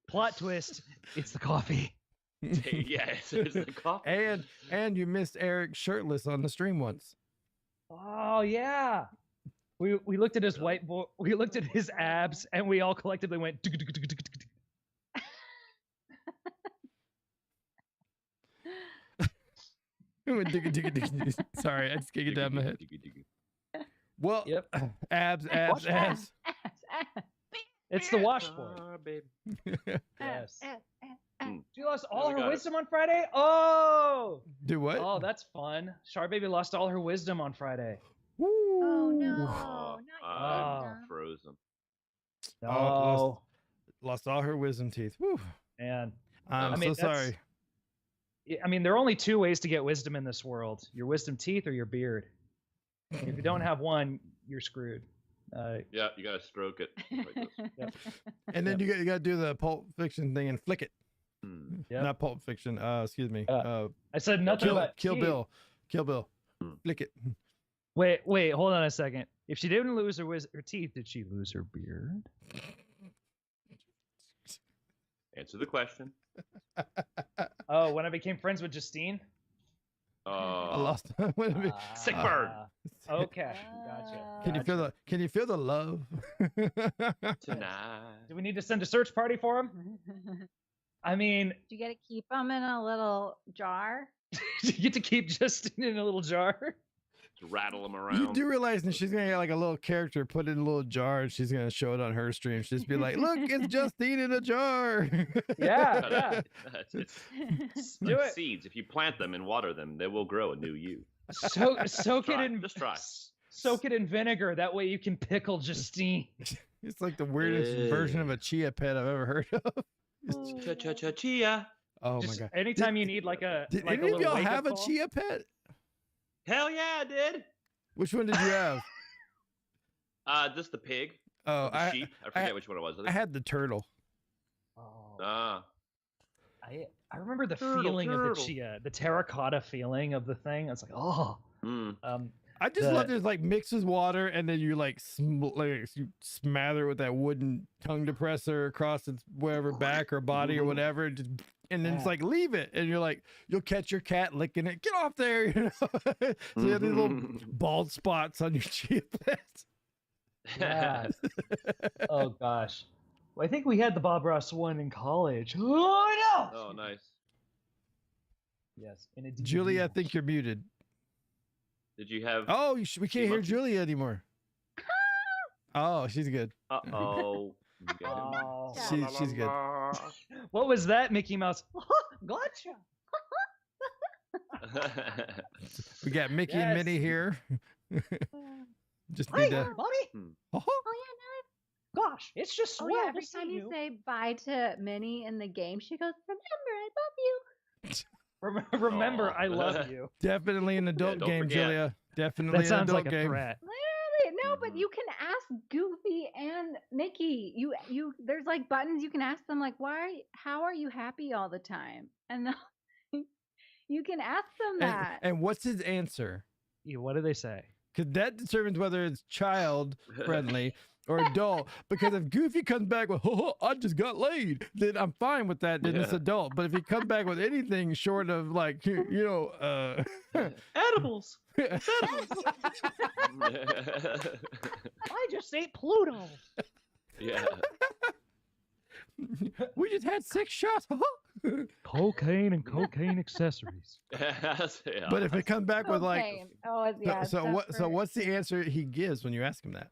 Plot twist. It's the coffee. Yeah, it's the coffee. and you missed Eric shirtless on the stream once. Oh yeah. We looked at his whiteboard. We looked at his abs, and we all collectively went. Sorry, I just can't get down my head. Well, Yep. abs. Ass, ass. It's the washboard. Ah, babe. Yes. Ass, ass, ass. She lost all we her got it. wisdom on Friday. Oh. Do what? Oh, that's fun. Char Baby lost all her wisdom on Friday. Oh no, Woo. Oh, not Oh. yet. frozen. No. Oh, lost all her wisdom teeth. Woo. Man. I'm I mean, so that's- sorry. I mean, there are only two ways to get wisdom in this world: your wisdom teeth or your beard. If you don't have one, you're screwed. Yeah, you gotta stroke it. Like this. And then you got to do the Pulp Fiction thing and flick it. Hmm. Yep. Not Pulp Fiction. Excuse me. I said nothing about Kill teeth. Bill. Kill Bill. Hmm. Flick it. Wait, hold on a second. If she didn't lose her teeth, did she lose her beard? Answer the question. Oh, when I became friends with Justine? I lost. Sick bird. Okay, gotcha. Can you feel the love? Tonight. Do we need to send a search party for him? I mean, Do you get to keep them in a little jar? you get to keep Justine in a little jar. To rattle them around. You do realize that she's gonna get like a little character put in a little jar and she's gonna show it on her stream. She'll just be like, "Look, it's Justine in a jar." Yeah. It's Do like it. seeds. If you plant them and water them, they will grow a new you. Soak it Try. in Just try. Soak it in vinegar. That way you can pickle Justine. It's like the weirdest version of a chia pet I've ever heard of. Chia. Oh my Just god! anytime you need like a Did like a any of little y'all wake-up have a call. chia pet? Hell yeah, I did. Which one did you have? Just the pig. Oh, The sheep. I forget which one it was. I had the turtle. Oh. Ah. I remember the Turtle, feeling of the turtle. chia, the terracotta feeling of the thing. It's like, oh. Mm. I just love this like mix with water and then you like you smother it with that wooden tongue depressor across its wherever back or body or whatever, and then it's like leave it, and you're like you'll catch your cat licking it. Get off there, you know. So you have these little bald spots on your chia pets. Yeah. Oh gosh. Well, I think we had the Bob Ross one in college. Oh no. Oh, nice. Yes. In a DVD. Julia, I think you're muted. Did you have? Oh, we can't hear monkeys? Julia anymore. Oh, she's good. Uh-oh. Oh. She's good. What was that, Mickey Mouse? Gotcha. We got Mickey and Yes. Minnie here. Just Hi, need to. everybody. Oh, Gosh, it's just Oh swell yeah, to every see time you you. say bye to Minnie in the game, she goes, "Remember, I love you." Remember, Aw. I love you. definitely an adult don't game, forget. Julia. Definitely That an sounds adult like a game. threat. Literally, no, but Mhm. you can ask Goofy and Mickey. You there's like buttons you can ask them like, how are you happy all the time? And you can ask them that. And what's his answer? Yeah, what do they say? Because that determines whether it's child friendly or adult. Because if Goofy comes back with, I just got laid, then I'm fine with that. Then it's Yeah. adult. But if he comes back with anything short of like, Edibles. I just ate Pluto. Yeah. we just had 6 shots. Cocaine and cocaine accessories. Yeah. But if it comes back with like, Cocaine. Oh, it's, yeah. it's so what? just So for- what's the answer he gives when you ask him that?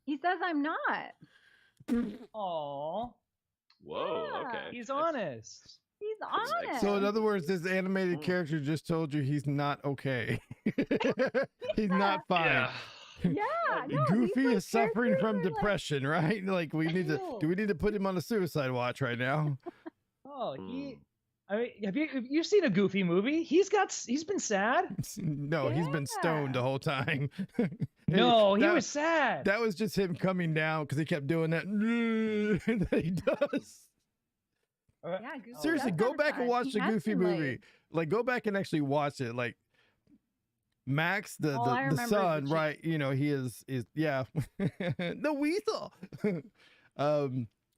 He says I'm not. Aw, Whoa, Yeah. okay. he's honest. He's That's honest. So in other words, this animated Mm. character just told you he's not okay. He's not fine. Yeah. yeah, no, Goofy these, like, is suffering characters from are, like- depression, right? Like we need to. Do we need to put him on a suicide watch right now? Oh, he. Mm. I mean, have you seen a Goofy movie? He's been sad. No, he's been stoned the whole time. No, he That- was sad. That was just him coming down because he kept doing that that he does. Yeah, Goofy Seriously, does go have a back and side. watch He the has Goofy been movie. laid. Like, go back and actually watch it. Like, Max, All I the remember is son, the right? You know, he is yeah, the weasel.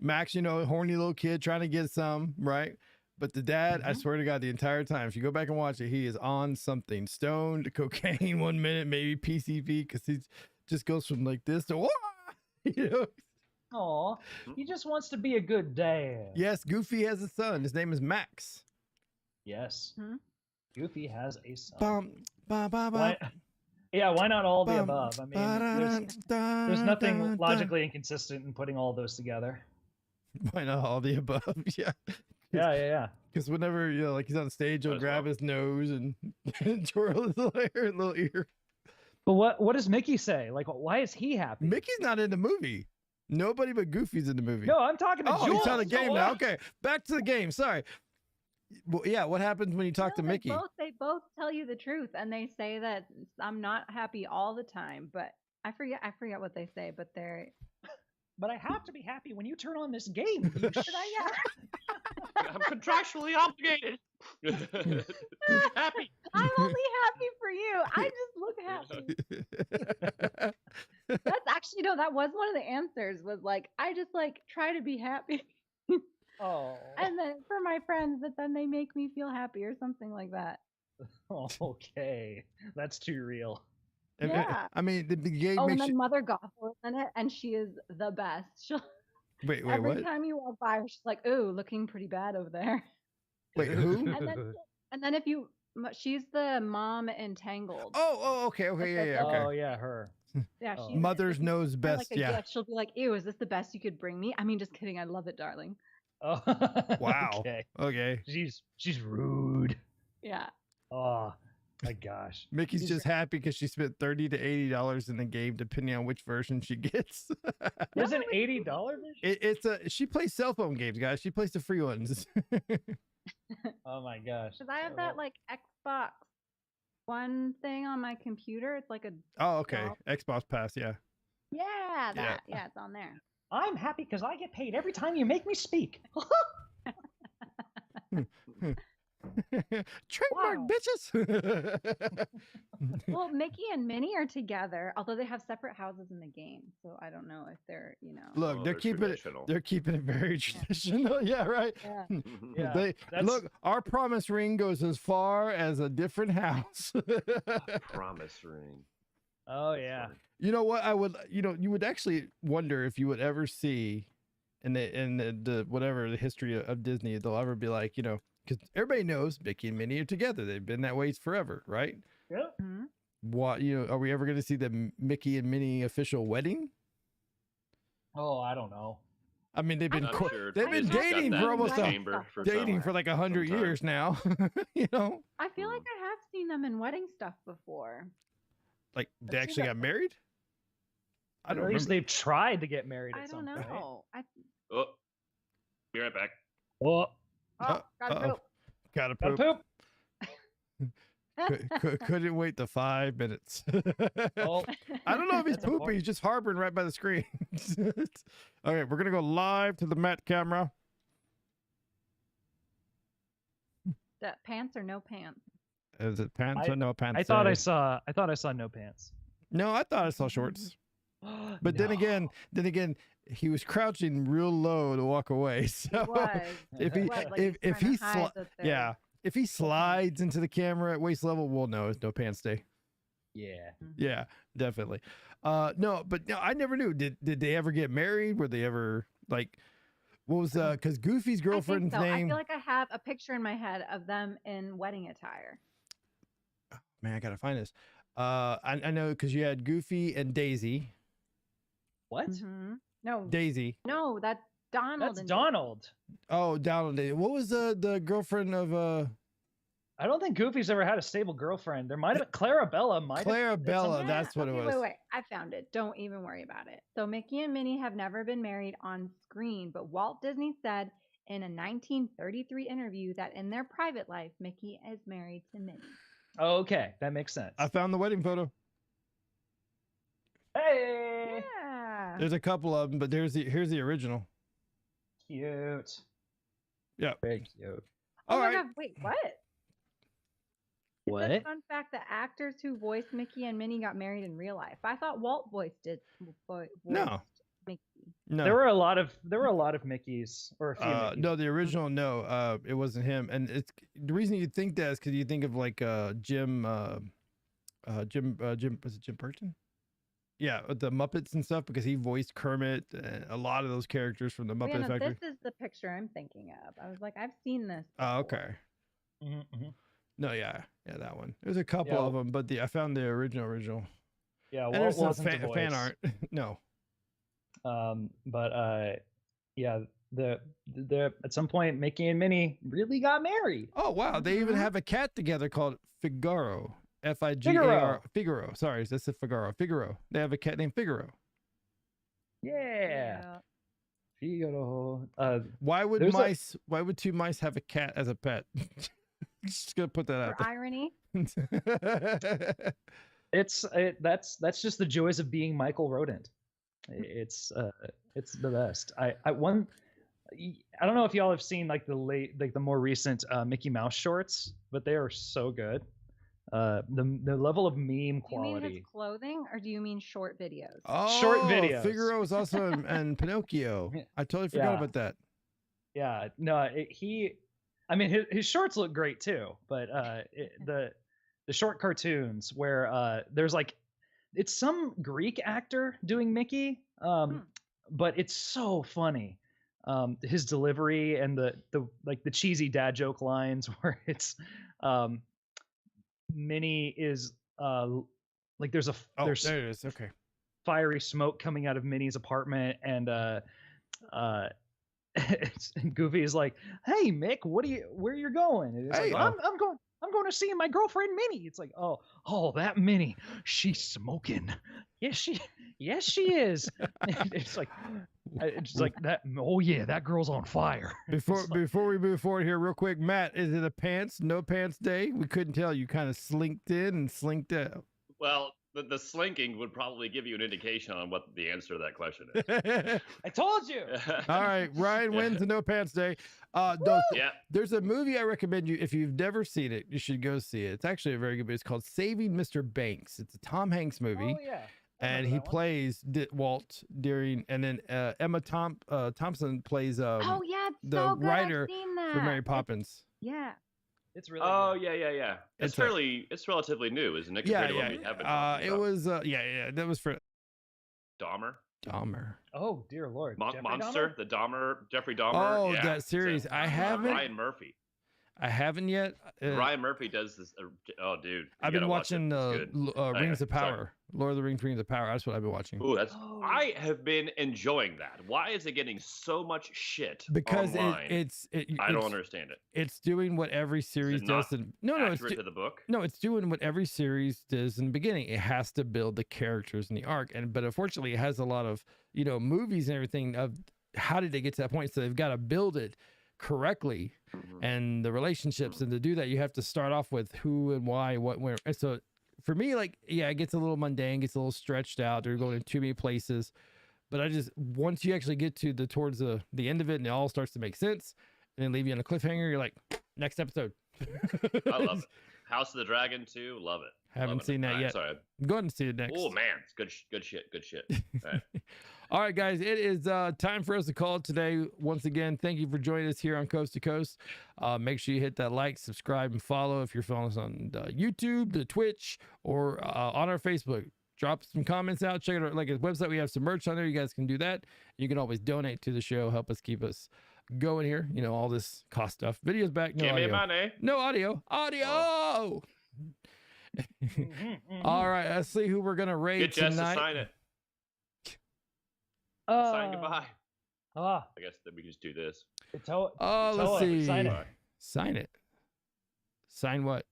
Max, horny little kid trying to get some, right? But the dad, I swear to God, the entire time, if you go back and watch it, he is on something, stoned, cocaine 1 minute, maybe PCP, because he just goes from like this to Aw, he just wants to be a good dad. Yes, Goofy has a son. His name is Max. Yes. Hmm? Goofy has a son. Bum, ba, ba, ba, Why, yeah, why not all the bum, above? I mean, ba, da, there's da, nothing da, da. logically inconsistent in putting all those together. Why not all the above? Yeah. Yeah. Because whenever like he's on stage, he'll Might as grab well. his nose and twirl his little ear. But what does Mickey say? Like, why is he happy? Mickey's not in the movie. Nobody but Goofy's in the movie. No, I'm talking to Oh, Jules. he's on the game So now. what? Okay, back to the game. Sorry. Well, yeah, what happens when you talk to No, Mickey? They both tell you the truth, and they say that I'm not happy all the time. But I forget what they say. But they're But I have to be happy when you turn on this game. You but I, I'm contractually obligated. Happy. I'm only happy for you. I just look happy. That's actually no. That was one of the answers. Was like I just like try to be happy, Oh. and then for my friends, but then they make me feel happy or something like that. Okay. That's too real. Yeah. I mean, the game Oh, and makes then you. Mother Gothel is in it, and she is the best. She'll Wait, every what? time you walk by her, she's like, "Ooh, looking pretty bad over there." Wait, who? And then if you, she's the mom in Tangled. Oh, okay, yeah, okay. Oh yeah, her. Yeah, Oh. she's Mother's knows kinda best. like a Yeah. gift. She'll be like, "Ew, is this the best you could bring me?" I mean, just kidding. I love it, darling. Oh. Wow. Okay. Okay. She's rude. Yeah. Oh my gosh. Mickey's just happy because she spent $30 to $80 in the game, depending on which version she gets. There's an $80 version. She plays cell phone games, guys. She plays the free ones. Oh my gosh. Because I have that like Xbox One thing on my computer. It's like a Oh, okay. Well- Xbox Pass, yeah. yeah, that yeah, it's on there. I'm happy because I get paid every time you make me speak. Trademark, Wow. bitches. Well, Mickey and Minnie are together, although they have separate houses in the game. So I don't know if they're, Look, Oh, they're they're keeping it. traditional. They're keeping it very traditional. Yeah, right. Yeah. Yeah, They that's- look. Our promise ring goes as far as a different house. Promise ring. Oh yeah. You know what? I would. You would actually wonder if you would ever see, in the whatever the history of Disney, they'll ever be like, because everybody knows Mickey and Minnie are together. They've been that way forever, right? Yeah. Mhm. What are we ever going to see the Mickey and Minnie official wedding? Oh, I don't know. I mean, they've been I'm co- sure they've it's been just got dating that for in almost the a, chamber for dating some- for like 100 sometime. years now. You know, I feel like I have seen them in wedding stuff before. like they I've seen actually that- got married. I Or don't at least remember. they've tried to get married at I some don't point. know. Oh, be right back. Oh, Oh, gotta uh-oh. poop. Gotta gotta poop. poop. Couldn't wait the 5 minutes. Oh, I don't know if he's That's pooping. important. He's just harboring right by the screen. All right, we're gonna go live to the Matt camera. The pants or no pants? Is it pants or no pants? I thought I saw no pants. No, I thought I saw shorts. But then again, he was crouching real low to walk away. So Was. if he Was, like if, he's if trying he to hide sli- that they're- yeah, if he slides into the camera at waist level, we'll know it's no pants day. Yeah. Yeah, definitely. No, but no, I never knew. Did they ever get married? Were they ever like? What was because Goofy's I think girlfriend's so. name? I feel like I have a picture in my head of them in wedding attire. Man, I gotta find this. I know because you had Goofy and Daisy. What? Mhm. No, Daisy. no, that's Donald. That's and Donald. Oh, Donald. Daisy. What was the girlfriend of I don't think Goofy's ever had a stable girlfriend. There might have been Clarabella. Might Clarabella? Yeah, That's what okay, it was. Wait, I found it. Don't even worry about it. So Mickey and Minnie have never been married on screen, but Walt Disney said in a 1933 interview that in their private life, Mickey is married to Minnie. Oh, okay, that makes sense. I found the wedding photo. Hey, Yeah. There's a couple of them, but here's the original. cute. Yeah. Very cute. Oh All my right. God, wait, what? It says, What? fun fact: the actors who voiced Mickey and Minnie got married in real life. I thought Walt voiced No. Mickey. No. There were a lot of Mickeys or a few. Mickeys. No, the original. No, it wasn't him. And it's the reason you think that is because you think of like Jim. Was it Jim Burton? Yeah, with the Muppets and stuff because he voiced Kermit and a lot of those characters from the Muppet Brianna, Factory. this is the picture I'm thinking of. I was like, I've seen this. Oh, before. okay. Mm-hmm. No, yeah, that one. There's a couple Yeah. of them, but I found the original. Yeah, And Walt there's some wasn't the fan voice. art. No. Yeah, the at some point Mickey and Minnie really got married. Oh wow, they even Mhm. have a cat together called Figaro. Figaro. Figaro. Sorry, that's a Figaro. Figaro. They have a cat named Figaro. Yeah. Figaro. Why would There's a- mice? Why would two mice have a cat as a pet? Just gonna put that For out irony. there. That's just the joys of being Michael Rodent. It's the best. I don't know if y'all have seen like the more recent Mickey Mouse shorts, but they are so good. The level of meme Do you mean quality. his clothing, or do you mean short videos? Oh, Short videos. Figaro is also in Pinocchio. I totally forgot Yeah. about that. Yeah, no, I mean, his shorts look great too, but the short cartoons where there's like, it's some Greek actor doing Mickey, but it's so funny. His delivery and the like the cheesy dad joke lines where it's Minnie is like there's there's there it is. Okay. fiery smoke coming out of Minnie's apartment, and and Goofy is like, "Hey Mick, where you going?" And it's Hey, like, I'm going to see my girlfriend Minnie. It's like, oh, that Minnie, she's smoking. Yes, she is. It's like that. Oh yeah, that girl's on fire. Before we move forward here, real quick, Matt, is it a pants, no pants day? We couldn't tell. You kind of slinked in and slinked out. Well, the slinking would probably give you an indication on what the answer to that question is. I told you. All right, Ryan wins the no pants day. Yeah. There's a movie I recommend you. If you've never seen it, you should go see it. It's actually a very good movie. It's called Saving Mr. Banks. It's a Tom Hanks movie. Oh yeah. And he plays Walt during, and then Emma Thompson plays Oh yeah, it's the so good. writer I've seen that. for Mary Poppins. Yeah. It's really. Oh good. yeah. It's It's relatively new, isn't it? Yeah, compared to what we have been talking it about? was that was for Dahmer, Dahmer. Oh dear lord. Jeffrey Monster, Dahmer? Jeffrey Dahmer. Oh, yeah, that series. I haven't. Ryan Murphy. I haven't yet. Ryan Murphy does this. Oh, dude. you I've been gotta watch it. watching It's good. Rings of sorry. Power. Lord of the Rings, Rings of Power. That's what I've been watching. Ooh, I have been enjoying that. Why is it getting so much shit Because online? I don't it's understand it. it's doing what every series not does. No, Accurate to the book. no, it's doing what every series does in the beginning. It has to build the characters and the arc, but unfortunately, it has a lot of movies and everything of how did they get to that point. So they've got to build it correctly, and the relationships, and to do that, you have to start off with who and why, what, where. And so for me, like, yeah, it gets a little mundane, gets a little stretched out. They're going to too many places. But once you actually get to towards the end of it, and it all starts to make sense, and then leave you on a cliffhanger, you're like, next episode. I love it. House of the Dragon 2, love it. Haven't seen that yet. Sorry. Go ahead and see it next. Oh man, it's good shit. All right. All right, guys, it is time for us to call it today. Once again, thank you for joining us here on Coast to Coast. Make sure you hit that like, subscribe, and follow if you're following us on YouTube, the Twitch, or on our Facebook. Drop some comments out. Check out our website. We have some merch on there. You guys can do that. You can always donate to the show. Help us keep us going here. All this cost stuff. Videos back. No Give me audio. money. No audio. Audio. Oh. All right. Let's see who we're gonna rate Get Jess to tonight. sign it. Sign goodbye. I guess that we just do this. Let's see. Sign it. Sign it. Sign what?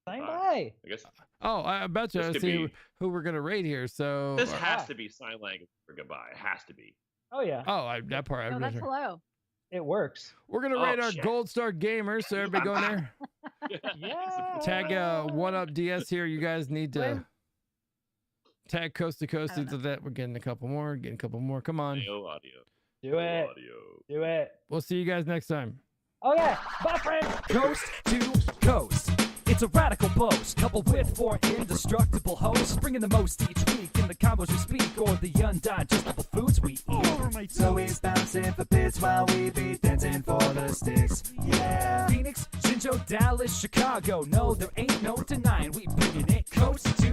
Sign bye. I guess Oh, I bet you. This Let's could see be- who we're gonna rate here. So this has to be sign language for goodbye. It has to be. Oh yeah, that part. No, that's hello. it works. We're gonna Oh, rate our shit. Gold Star gamers. So everybody go in there. Yeah. Tag One Up DS here. You guys need to tag Coast to Coast. Into that. We're getting a couple more. Come on. No audio. Do it. Audio. Do it. We'll see you guys next time. Oh yeah. Bye, friends. Coast to coast. It's a radical boast, coupled with four indestructible hosts, bringing the most each week in the combos we speak, or the undigestible foods we eat. So he's bouncing for bits while we be dancing for the sticks. Yeah. Phoenix, Jinjo, Dallas, Chicago. No, there ain't no denying we bringing it coast to